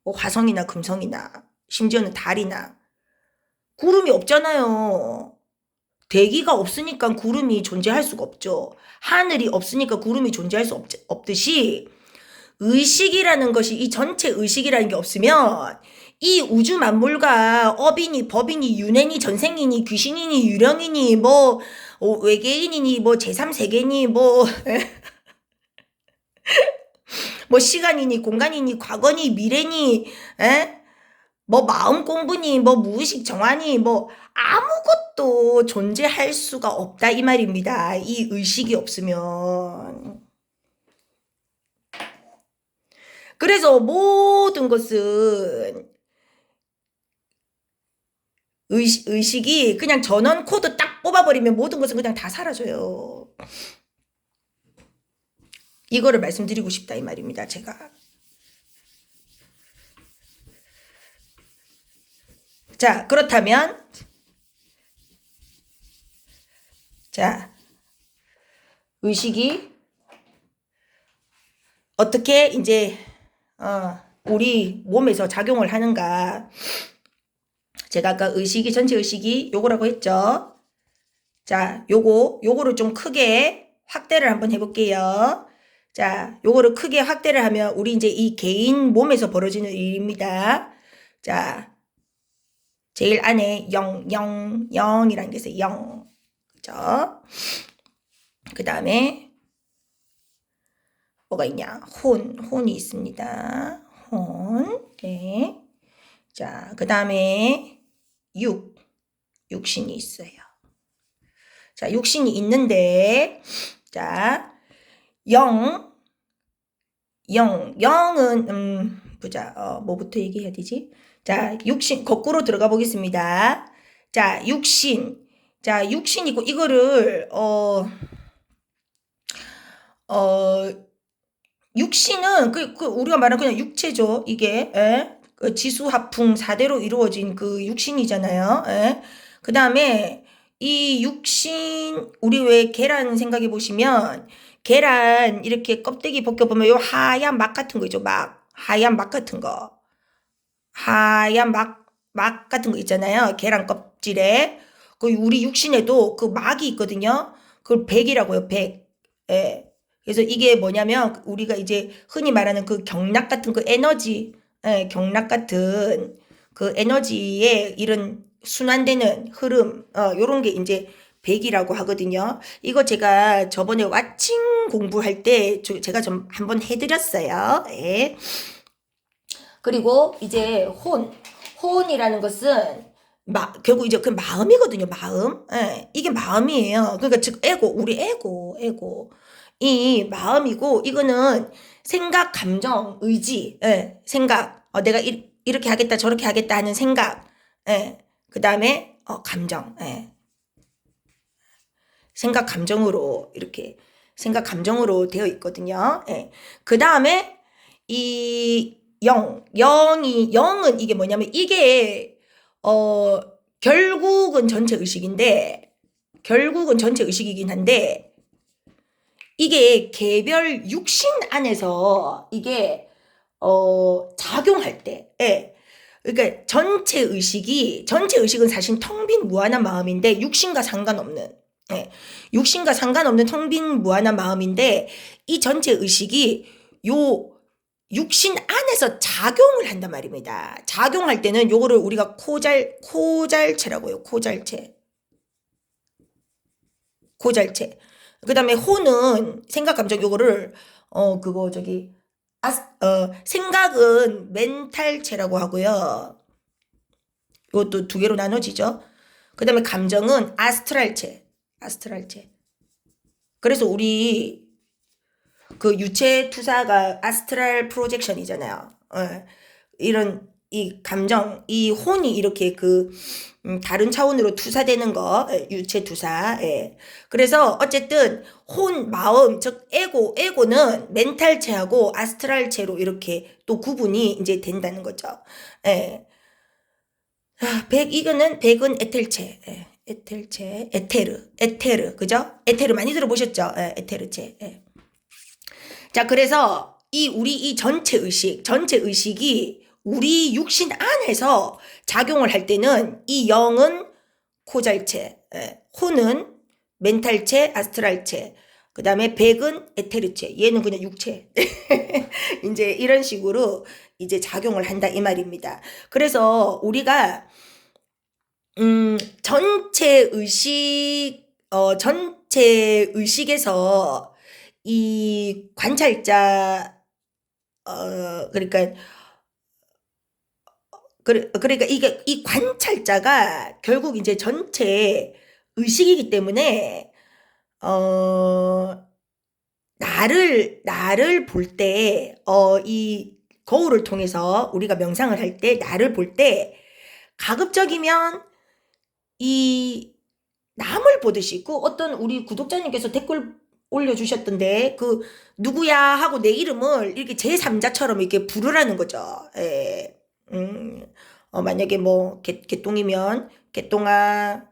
뭐 화성이나 금성이나 심지어는 달이나 구름이 없잖아요. 대기가 없으니까 구름이 존재할 수가 없죠. 하늘이 없으니까 구름이 존재할 수 없듯이 의식이라는 것이 이 전체 의식이라는 게 없으면 이 우주 만물과 업이니 법이니 윤회니 전생이니 귀신이니 유령이니 뭐 외계인이니 뭐 제3세계니 뭐 뭐 시간이니 공간이니 과거니 미래니 뭐 마음 공부니 뭐 무의식 정화니 뭐 아무것도 존재할 수가 없다 이 말입니다. 이 의식이 없으면. 그래서 모든 것은 의식이 그냥 전원 코드 딱 뽑아버리면 모든 것은 그냥 다 사라져요. 이거를 말씀드리고 싶다 이 말입니다. 제가. 자, 그렇다면 자, 의식이 어떻게 이제 우리 몸에서 작용을 하는가. 제가 아까 의식이 전체 의식이 요거라고 했죠. 자, 요거를 좀 크게 확대를 한번 해볼게요. 자, 요거를 크게 확대를 하면 우리 이제 이 개인 몸에서 벌어지는 일입니다. 자, 제일 안에 0이라는 게 있어요. 0. 그죠? 그 다음에 뭐가 있냐? 혼이 있습니다. 네. 자, 그 다음에 육신이 있어요. 자, 육신이 있는데, 자, 0은, 보자, 뭐부터 얘기해야 되지? 자, 육신, 거꾸로 들어가 보겠습니다. 자, 육신이고, 이거를, 육신은, 우리가 말하는 그냥 육체죠, 이게, 그 지수합풍 4대로 이루어진 그 육신이잖아요. 그 다음에, 이 육신, 우리 왜 계란 생각해 보시면, 계란 이렇게 껍데기 벗겨보면 요 하얀 막 같은 거 있죠. 막. 하얀 막 같은 거. 하얀 막 같은 거 있잖아요. 계란 껍질에. 그 우리 육신에도 그 막이 있거든요. 그걸 백이라고요. 백. 예. 그래서 이게 뭐냐면 우리가 이제 흔히 말하는 그 경락 같은 그 에너지, 예, 경락 같은 그 에너지의 이런 순환되는 흐름, 요런 게 이제 백이라고 하거든요. 이거 제가 저번에 왓칭 공부할 때 제가 좀 한번 해드렸어요. 예. 그리고 이제 혼이라는 것은 결국 이제 그 마음이거든요. 마음. 예, 이게 마음이에요. 그러니까 즉 우리 에고. 이 마음이고 이거는 생각, 감정, 의지, 예, 생각. 내가 이렇게 하겠다, 저렇게 하겠다 하는 생각. 예. 그다음에 감정. 예. 감정으로 이렇게 생각 감정으로 되어 있거든요. 예. 그다음에 이 영은 이게 뭐냐면 이게 어 결국은 전체 의식인데 결국은 전체 의식이긴 한데 이게 개별 육신 안에서 이게 작용할 때, 예. 그러니까 전체 의식은 사실 텅 빈 무한한 마음인데 육신과 상관없는, 예. 육신과 상관없는 텅 빈 무한한 마음인데 이 전체 의식이 요 육신 안에서 작용을 한단 말입니다. 작용할 때는 요거를 우리가 코잘체라고 해요. 코잘체. 그 다음에 호는 생각, 감정 요거를, 그거 저기, 생각은 멘탈체라고 하고요. 이것도 두 개로 나눠지죠. 그 다음에 감정은 아스트랄체. 그래서 우리 그 유체 투사가 아스트랄 프로젝션이잖아요. 이런 이 감정, 이 혼이 이렇게 다른 차원으로 투사되는 거, 유체 투사. 예. 그래서 어쨌든 마음, 즉 에고는 멘탈체하고 아스트랄체로 이렇게 또 구분이 이제 된다는 거죠. 예. 이거는 백은 에텔체. 예. 에테르, 그죠? 에테르 많이 들어보셨죠? 예, 에테르체. 예. 자, 그래서 우리 이 전체 의식이 우리 육신 안에서 작용을 할 때는 이 영은 코잘체, 호는 멘탈체, 아스트랄체, 그 다음에 백은 에테르체, 얘는 그냥 육체. 이제 이런 식으로 이제 작용을 한다 이 말입니다. 그래서 우리가 전체 의식에서 이 관찰자, 그러니까 이게 이 관찰자가 결국 이제 전체 의식이기 때문에 나를 볼 때, 이 거울을 통해서 우리가 명상을 할 때 나를 볼 때 가급적이면 이 남을 보듯이 있고 어떤 우리 구독자님께서 댓글 올려주셨던데 누구야 하고 내 이름을 이렇게 제3자처럼 이렇게 부르라는 거죠. 예. 만약에 뭐 개똥이면 개똥아,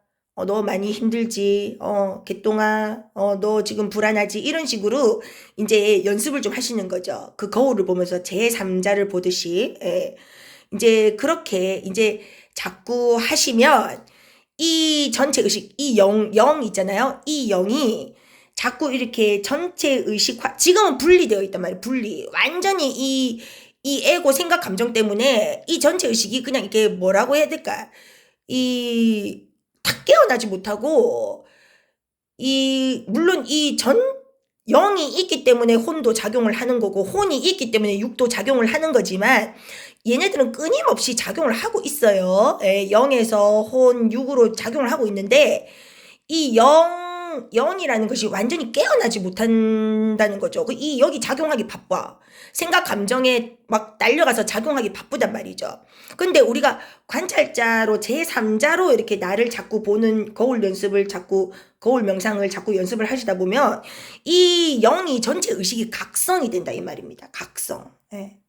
너 많이 힘들지. 개똥아, 너 지금 불안하지. 이런 식으로 이제 연습을 좀 하시는 거죠. 그 거울을 보면서 제3자를 보듯이. 예. 이제 그렇게 이제 자꾸 하시면 이 전체 의식, 이 영 있잖아요. 이 영이 자꾸 이렇게 전체 의식화, 지금은 분리되어 있단 말이에요. 완전히 이 에고 생각 감정 때문에 이 전체 의식이 그냥 이게 뭐라고 해야 될까? 탁 깨어나지 못하고, 물론 영이 있기 때문에 혼도 작용을 하는 거고, 혼이 있기 때문에 육도 작용을 하는 거지만, 얘네들은 끊임없이 작용을 하고 있어요. 영에서 혼, 육으로 작용을 하고 있는데 이 영이라는 것이 완전히 깨어나지 못한다는 거죠. 여기 작용하기 바빠. 생각, 감정에 막 날려가서 작용하기 바쁘단 말이죠. 근데 우리가 관찰자로 제3자로 이렇게 나를 자꾸 보는 거울 명상을 자꾸 연습을 하시다 보면 이 영이 전체 의식이 각성이 된다 이 말입니다. 각성. 예.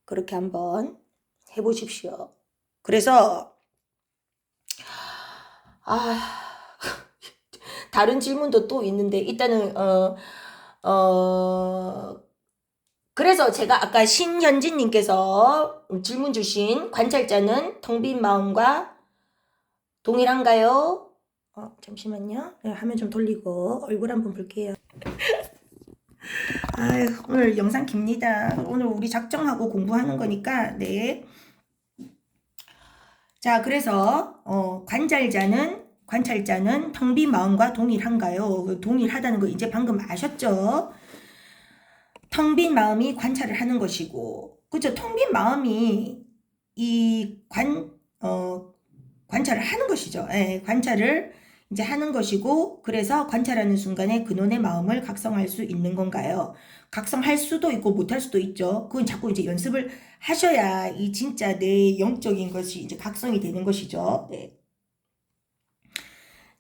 그렇게 한번 해보십시오. 그래서 다른 질문도 또 있는데 일단은 그래서 제가 아까 신현진님께서 질문 주신 관찰자는 텅 빈 마음과 동일한가요? 잠시만요. 네, 화면 좀 돌리고 얼굴 한번 볼게요. 아유, 오늘 영상 깁니다. 오늘 우리 작정하고 공부하는 거니까, 네. 자, 그래서, 관찰자는 텅 빈 마음과 동일한가요? 동일하다는 거 이제 방금 아셨죠? 텅 빈 마음이 관찰을 하는 것이고, 그죠? 텅 빈 마음이 관찰을 하는 것이죠. 예, 관찰을 이제 하는 것이고, 그래서 관찰하는 순간에 근원의 마음을 각성할 수 있는 건가요? 각성할 수도 있고 못할 수도 있죠. 그건 자꾸 이제 연습을 하셔야 이 진짜 내 영적인 것이 이제 각성이 되는 것이죠. 네.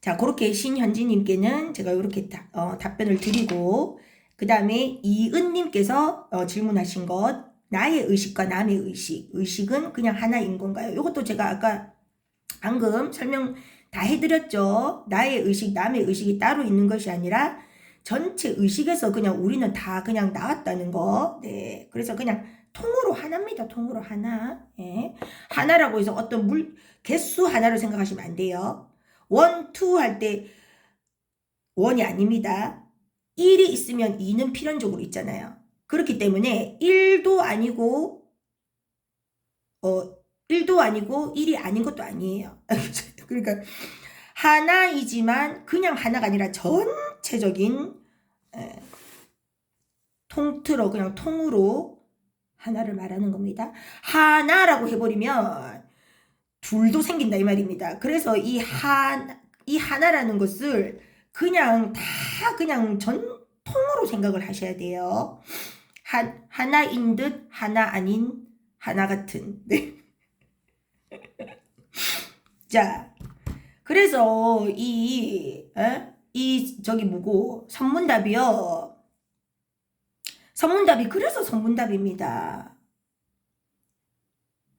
자, 그렇게 신현지님께는 제가 이렇게 답변을 드리고, 그 다음에 이은님께서 질문하신 것, 나의 의식과 남의 의식은 그냥 하나인 건가요? 이것도 제가 아까 방금 설명 다 해드렸죠. 나의 의식, 남의 의식이 따로 있는 것이 아니라 전체 의식에서 그냥 우리는 다 그냥 나왔다는 거. 네. 그래서 그냥 통으로 하나입니다. 통으로 하나. 예. 하나라고 해서 어떤 개수 하나로 생각하시면 안 돼요. 원, 투 할 때 원이 아닙니다. 1이 있으면 2는 필연적으로 있잖아요. 그렇기 때문에 1도 아니고 1이 아닌 것도 아니에요. 그러니까 하나이지만 그냥 하나가 아니라 전체적인 통틀어 그냥 통으로 하나를 말하는 겁니다. 하나라고 해버리면 둘도 생긴다 이 말입니다. 그래서 이 하나라는 것을 그냥 다 그냥 전통으로 생각을 하셔야 돼요. 하나인 듯 하나 아닌 하나 같은. 네. 자, 그래서 저기 뭐고 선문답이요. 선문답이 그래서 선문답입니다.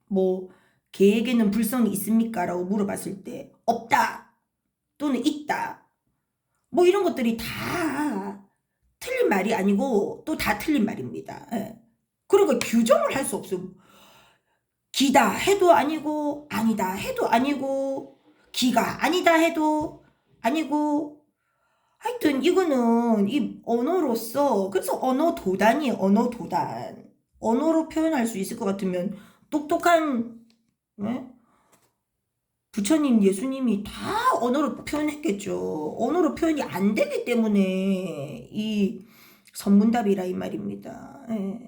뭐 개에게는 불성이 있습니까? 라고 물어봤을 때 없다 또는 있다 뭐 이런 것들이 다 틀린 말이 아니고 또 다 틀린 말입니다. 예. 그러니까 규정을 할 수 없어요. 기다 해도 아니고 아니다 해도 아니고 기가 아니다 해도 아니고 하여튼 이거는 이 언어로서 그래서 언어도단이에요. 언어도단. 언어로 표현할 수 있을 것 같으면 똑똑한 네? 부처님 예수님이 다 언어로 표현했겠죠. 언어로 표현이 안 되기 때문에 이 선문답이라 이 말입니다. 예.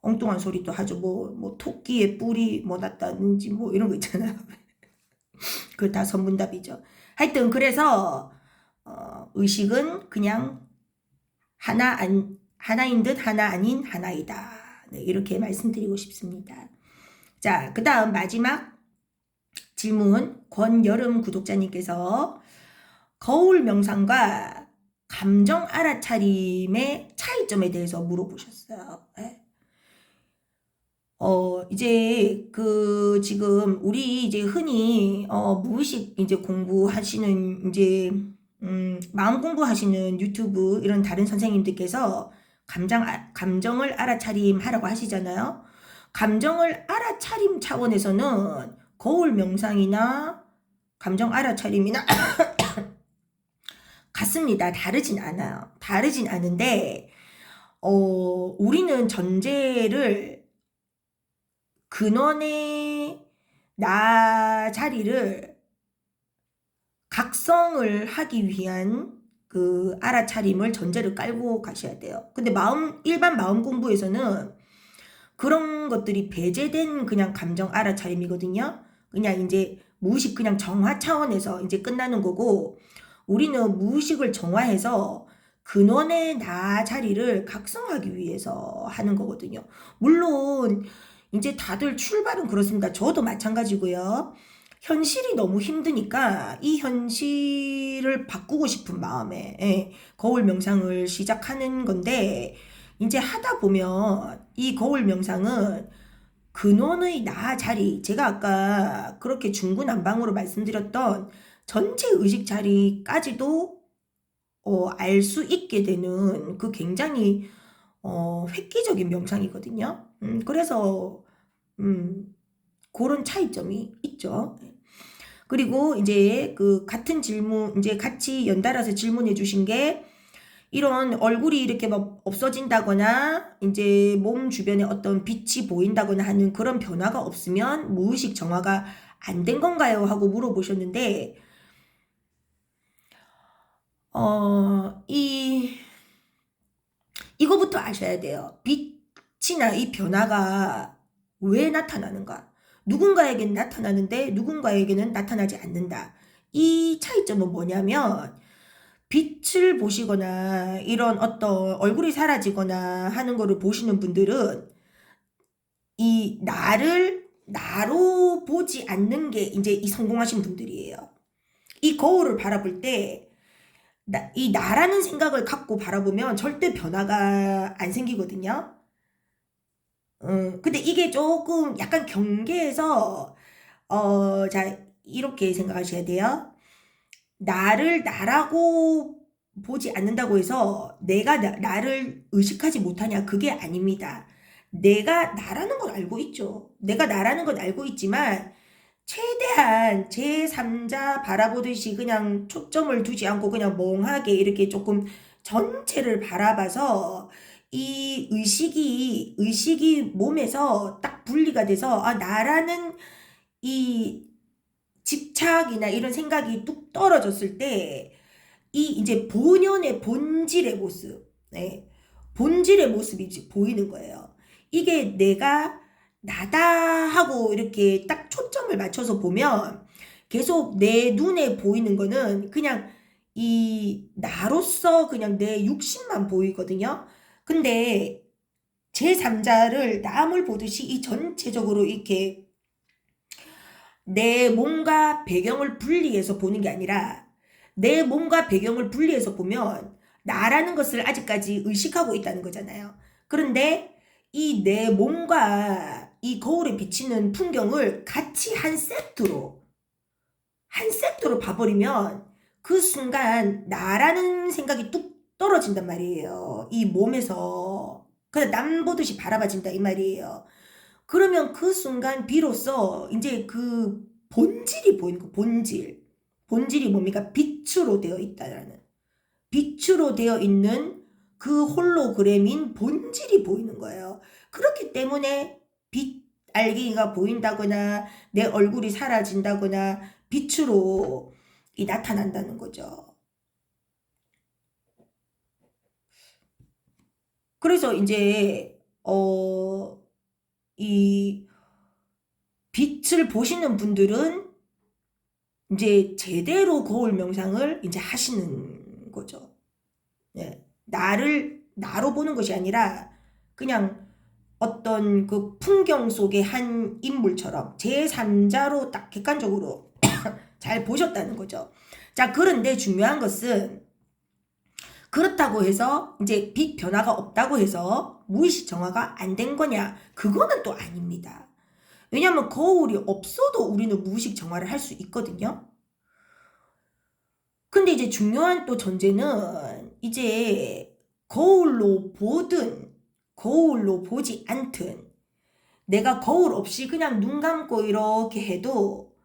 엉뚱한 소리도 하죠. 뭐 토끼의 뿔이 뭐 났다든지 뭐 이런 거 있잖아요. 그거 다 선문답이죠. 하여튼 그래서 의식은 그냥 하나인 듯 하나 아닌 하나이다. 네, 이렇게 말씀드리고 싶습니다. 자, 그 다음 마지막 질문 권여름 구독자님께서 거울 명상과 감정 알아차림의 차이점에 대해서 물어보셨어요. 네. 이제 지금 우리 이제 흔히 무의식 이제 공부하시는 이제 마음 공부하시는 유튜브 이런 다른 선생님들께서 감정을 알아차림 하라고 하시잖아요. 감정을 알아차림 차원에서는 거울 명상이나 감정 알아차림이나 같습니다. 다르진 않아요. 다르진 않은데 우리는 전제를 근원의 나 자리를 각성을 하기 위한 그 알아차림을 전제를 깔고 가셔야 돼요. 근데 일반 마음 공부에서는 그런 것들이 배제된 그냥 감정 알아차림이거든요. 그냥 이제 무의식 그냥 정화 차원에서 이제 끝나는 거고 우리는 무의식을 정화해서 근원의 나 자리를 각성하기 위해서 하는 거거든요. 물론 이제 다들 출발은 그렇습니다. 저도 마찬가지고요. 현실이 너무 힘드니까 이 현실을 바꾸고 싶은 마음에 거울 명상을 시작하는 건데 이제 하다 보면 이 거울 명상은 근원의 나 자리 제가 아까 그렇게 중구난방으로 말씀드렸던 전체 의식 자리까지도 알 수 있게 되는 그 굉장히 획기적인 명상이거든요. 그래서 그런 차이점이 있죠. 그리고 이제 그 같은 질문, 이제 같이 연달아서 질문해 주신 게 이런 얼굴이 이렇게 막 없어진다거나 이제 몸 주변에 어떤 빛이 보인다거나 하는 그런 변화가 없으면 무의식 정화가 안 된 건가요? 하고 물어보셨는데, 이거부터 아셔야 돼요. 빛이나 이 변화가 왜 나타나는가? 누군가에게는 나타나는데 누군가에게는 나타나지 않는다. 이 차이점은 뭐냐면 빛을 보시거나 이런 어떤 얼굴이 사라지거나 하는 거를 보시는 분들은 이 나로 보지 않는 게 이제 이 성공하신 분들이에요. 이 거울을 바라볼 때 이 나라는 생각을 갖고 바라보면 절대 변화가 안 생기거든요. 근데 이게 조금 약간 경계에서 자, 이렇게 생각하셔야 돼요. 나를 나라고 보지 않는다고 해서 내가 나를 의식하지 못하냐? 그게 아닙니다. 내가 나라는 건 알고 있죠. 내가 나라는 건 알고 있지만 최대한 제3자 바라보듯이 그냥 초점을 두지 않고 그냥 멍하게 이렇게 조금 전체를 바라봐서 이 의식이 몸에서 딱 분리가 돼서 나라는 이 집착이나 이런 생각이 뚝 떨어졌을 때 이 이제 본연의 본질의 모습, 네, 본질의 모습이 보이는 거예요. 이게 내가 나다 하고 이렇게 딱 초점을 맞춰서 보면 계속 내 눈에 보이는 거는 그냥 이 나로서 그냥 내 육신만 보이거든요. 근데 제3자를 남을 보듯이 이 전체적으로 이렇게 내 몸과 배경을 분리해서 보는 게 아니라 내 몸과 배경을 분리해서 보면 나라는 것을 아직까지 의식하고 있다는 거잖아요. 그런데 이 내 몸과 이 거울에 비치는 풍경을 같이 한 세트로 봐버리면 그 순간 나라는 생각이 뚝 떨어진단 말이에요. 이 몸에서. 그냥 남 보듯이 바라봐진다 이 말이에요. 그러면 그 순간 비로소 이제 그 본질이 보이는 거, 본질. 본질이 뭡니까? 빛으로 되어 있다라는. 빛으로 되어 있는 그 홀로그램인 본질이 보이는 거예요. 그렇기 때문에 빛 알갱이가 보인다거나 내 얼굴이 사라진다거나 빛으로 나타난다는 거죠. 그래서 이제 이 빛을 보시는 분들은 이제 제대로 거울 명상을 이제 하시는 거죠. 네. 나로 보는 것이 아니라 그냥 어떤 그 풍경 속의 한 인물처럼 제3자로 딱 객관적으로 잘 보셨다는 거죠. 자, 그런데 중요한 것은 그렇다고 해서 이제 빛 변화가 없다고 해서 무의식 정화가 안 된 거냐? 그거는 또 아닙니다. 왜냐하면 거울이 없어도 우리는 무의식 정화를 할 수 있거든요. 근데 이제 중요한 또 전제는 이제 거울로 보든 거울로 보지 않든 내가 거울 없이 그냥 눈 감고 이렇게 해도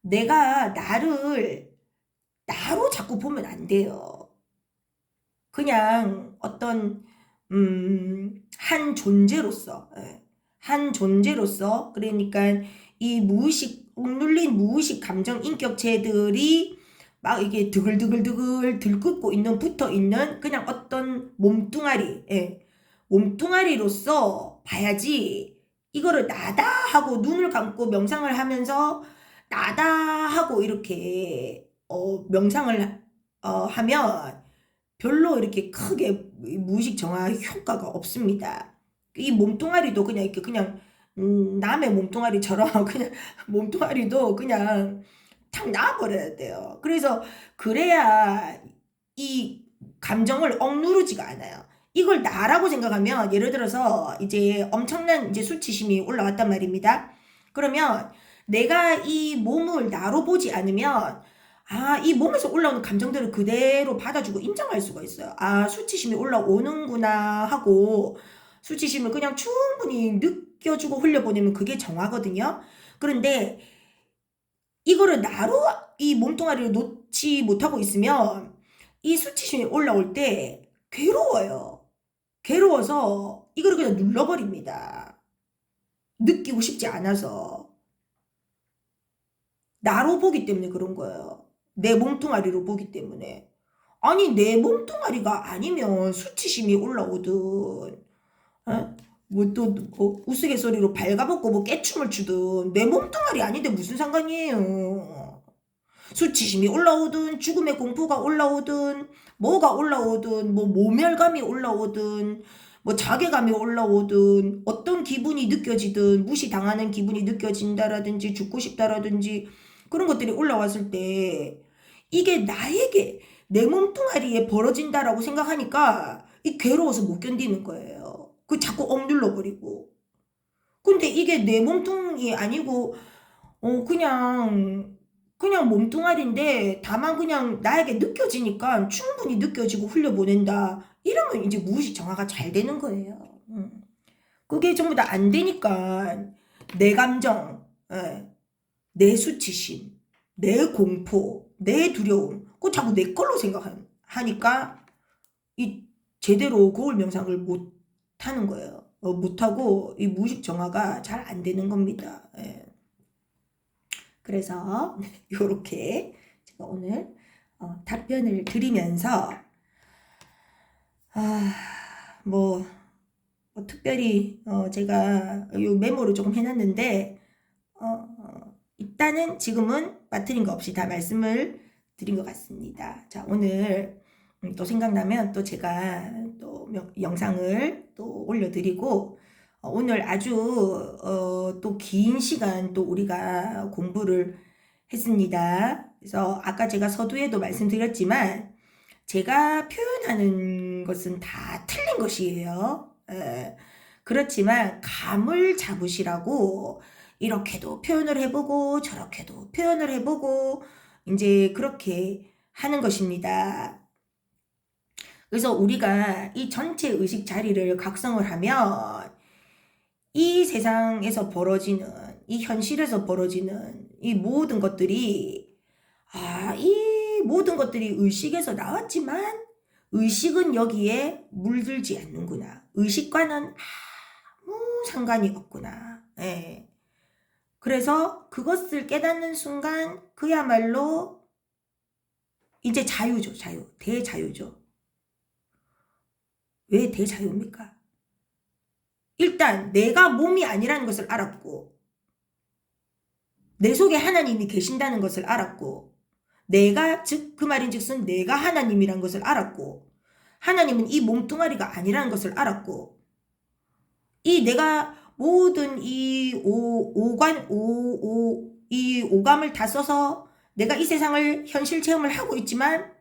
내가 나로 자꾸 보면 안 돼요. 그냥 어떤 한 존재로서 한 존재로서 그러니까 이 무의식 억눌린 무의식 감정 인격체들이 막 이게 드글드글드글 들끓고 있는 붙어 있는 그냥 어떤 몸뚱아리 몸뚱아리로서 봐야지 이거를 나다 하고 눈을 감고 명상을 하면서 나다 하고 이렇게 명상을 하면 별로 이렇게 크게 무의식 정화 효과가 없습니다. 이 몸뚱아리도 그냥 이렇게 그냥 남의 몸뚱아리처럼 그냥 몸뚱아리도 그냥 탁 놔버려야 돼요. 그래서 그래야 이 감정을 억누르지가 않아요. 이걸 나라고 생각하면 예를 들어서 이제 엄청난 이제 수치심이 올라왔단 말입니다. 그러면 내가 이 몸을 나로 보지 않으면 이 몸에서 올라오는 감정들을 그대로 받아주고 인정할 수가 있어요. 수치심이 올라오는구나 하고 수치심을 그냥 충분히 느껴주고 흘려보내면 그게 정화거든요. 그런데 이거를 나로 이 몸뚱아리를 놓지 못하고 있으면 이 수치심이 올라올 때 괴로워요. 괴로워서 이거를 그냥 눌러버립니다. 느끼고 싶지 않아서. 나로 보기 때문에 그런 거예요. 내 몸뚱아리로 보기 때문에. 아니 내 몸뚱아리가 아니면 수치심이 올라오든 뭐또 우스갯소리로 발가벗고 뭐 깨춤을 추든 내 몸뚱아리 아닌데 무슨 상관이에요. 수치심이 올라오든 죽음의 공포가 올라오든 뭐가 올라오든 뭐 모멸감이 올라오든 뭐 자괴감이 올라오든 어떤 기분이 느껴지든 무시당하는 기분이 느껴진다라든지 죽고 싶다라든지 그런 것들이 올라왔을 때 이게 나에게 내 몸뚱아리에 벌어진다라고 생각하니까 이 괴로워서 못 견디는 거예요. 그 자꾸 억눌러 버리고. 근데 이게 내 몸뚱이 아니고 그냥 몸뚱아리인데 다만 그냥 나에게 느껴지니까 충분히 느껴지고 흘려보낸다. 이러면 이제 무의식 정화가 잘 되는 거예요. 그게 전부 다 안 되니까 내 감정, 내 수치심, 내 공포, 내 두려움, 그거 자꾸 내 걸로 생각하니까 이 제대로 거울 명상을 못 하는 거예요. 못 하고 이 무의식 정화가 잘 안 되는 겁니다. 그래서 이렇게 제가 오늘 답변을 드리면서 뭐 특별히 제가 요 메모를 조금 해놨는데 일단은 지금은 빠뜨린 거 없이 다 말씀을 드린 것 같습니다. 자, 오늘 또 생각나면 또 제가 또 영상을 또 올려드리고 오늘 아주 또 긴 시간 또 우리가 공부를 했습니다. 그래서 아까 제가 서두에도 말씀드렸지만 제가 표현하는 것은 다 틀린 것이에요. 그렇지만 감을 잡으시라고 이렇게도 표현을 해보고 저렇게도 표현을 해보고 이제 그렇게 하는 것입니다. 그래서 우리가 이 전체 의식 자리를 각성을 하면 이 세상에서 벌어지는 이 현실에서 벌어지는 이 모든 것들이 이 모든 것들이 의식에서 나왔지만 의식은 여기에 물들지 않는구나. 의식과는 아무 상관이 없구나. 그래서 그것을 깨닫는 순간 그야말로 이제 자유죠. 자유. 대자유죠. 왜 대자유입니까? 일단 내가 몸이 아니라는 것을 알았고 내 속에 하나님이 계신다는 것을 알았고 내가 즉 그 말인즉슨 내가 하나님이란 것을 알았고 하나님은 이 몸뚱아리가 아니라는 것을 알았고 이 내가 모든 이 오감을 다 써서 내가 이 세상을 현실 체험을 하고 있지만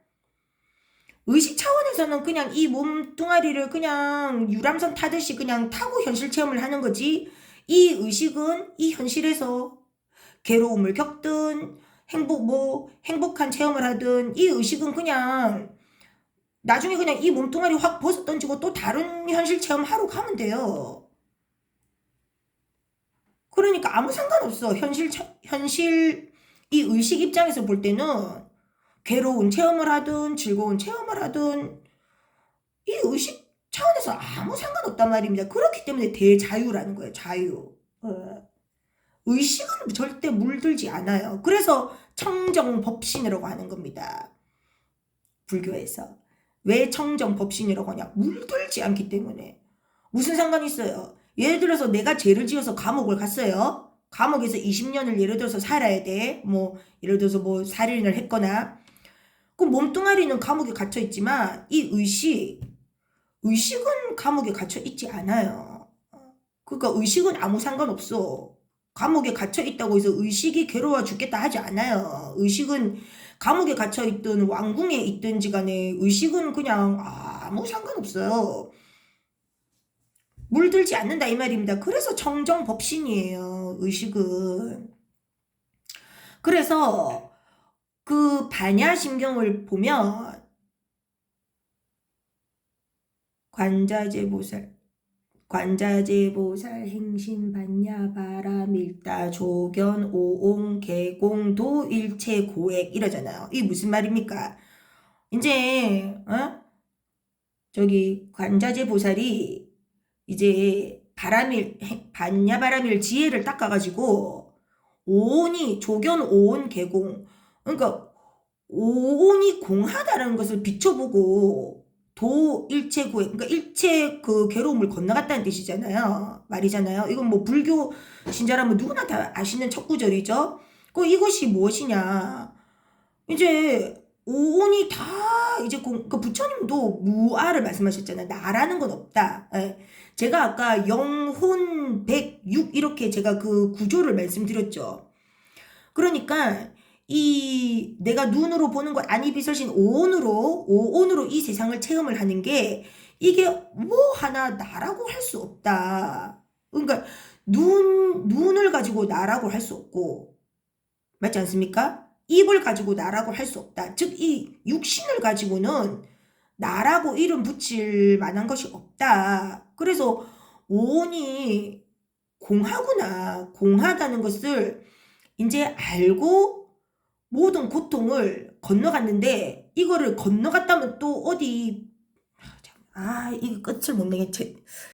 의식 차원에서는 그냥 이 몸뚱아리를 그냥 유람선 타듯이 그냥 타고 현실 체험을 하는 거지 이 의식은 이 현실에서 괴로움을 겪든 행복한 체험을 하든 이 의식은 그냥 나중에 그냥 이 몸뚱아리 확 벗어 던지고 또 다른 현실 체험하러 가면 돼요. 그러니까 아무 상관없어. 현실 이 의식 입장에서 볼 때는 괴로운 체험을 하든 즐거운 체험을 하든 이 의식 차원에서 아무 상관없단 말입니다. 그렇기 때문에 대자유라는 거예요. 자유. 의식은 절대 물들지 않아요. 그래서 청정법신이라고 하는 겁니다. 불교에서. 왜 청정법신이라고 하냐? 물들지 않기 때문에. 무슨 상관이 있어요? 예를 들어서 내가 죄를 지어서 감옥을 갔어요. 감옥에서 20년을 예를 들어서 살아야 돼. 예를 들어서 살인을 했거나. 그 몸뚱아리는 감옥에 갇혀 있지만 이 의식은 감옥에 갇혀 있지 않아요. 그러니까 의식은 아무 상관없어. 감옥에 갇혀 있다고 해서 의식이 괴로워 죽겠다 하지 않아요. 의식은 감옥에 갇혀 있든 왕궁에 있든지 간에 의식은 그냥 아무 상관없어요. 물들지 않는다 이 말입니다. 그래서 청정법신이에요. 의식은. 그래서 그 반야심경을 보면 관자재보살, 행신, 반야, 바라, 밀다, 조견, 오옹, 개공, 도, 일체, 고액 이러잖아요. 이게 무슨 말입니까? 이제 저기 관자재보살이 이제 반야바라밀 지혜를 닦아가지고 오온이 조견, 오온, 개공, 그러니까 오온이 공하다라는 것을 비춰보고 도 일체 구해, 그러니까 일체 그 괴로움을 건너갔다는 뜻이잖아요. 말이잖아요. 이건 뭐 불교 신자라면 누구나 다 아시는 첫 구절이죠. 이것이 무엇이냐? 이제 오온이 다 이제 그 부처님도 무아를 말씀하셨잖아요. 나라는 건 없다. 예. 제가 아까 영혼 106 이렇게 제가 그 구조를 말씀드렸죠. 그러니까 이 내가 눈으로 보는 것 아니 비설신 오온으로 이 세상을 체험을 하는 게 이게 뭐 하나 나라고 할 수 없다. 그러니까 눈을 가지고 나라고 할 수 없고 맞지 않습니까? 입을 가지고 나라고 할 수 없다. 즉 이 육신을 가지고는 나라고 이름 붙일 만한 것이 없다. 그래서 오온이 공하구나. 공하다는 것을 이제 알고 모든 고통을 건너갔는데 이거를 건너갔다면 또 어디 이거 끝을 못 내겠지.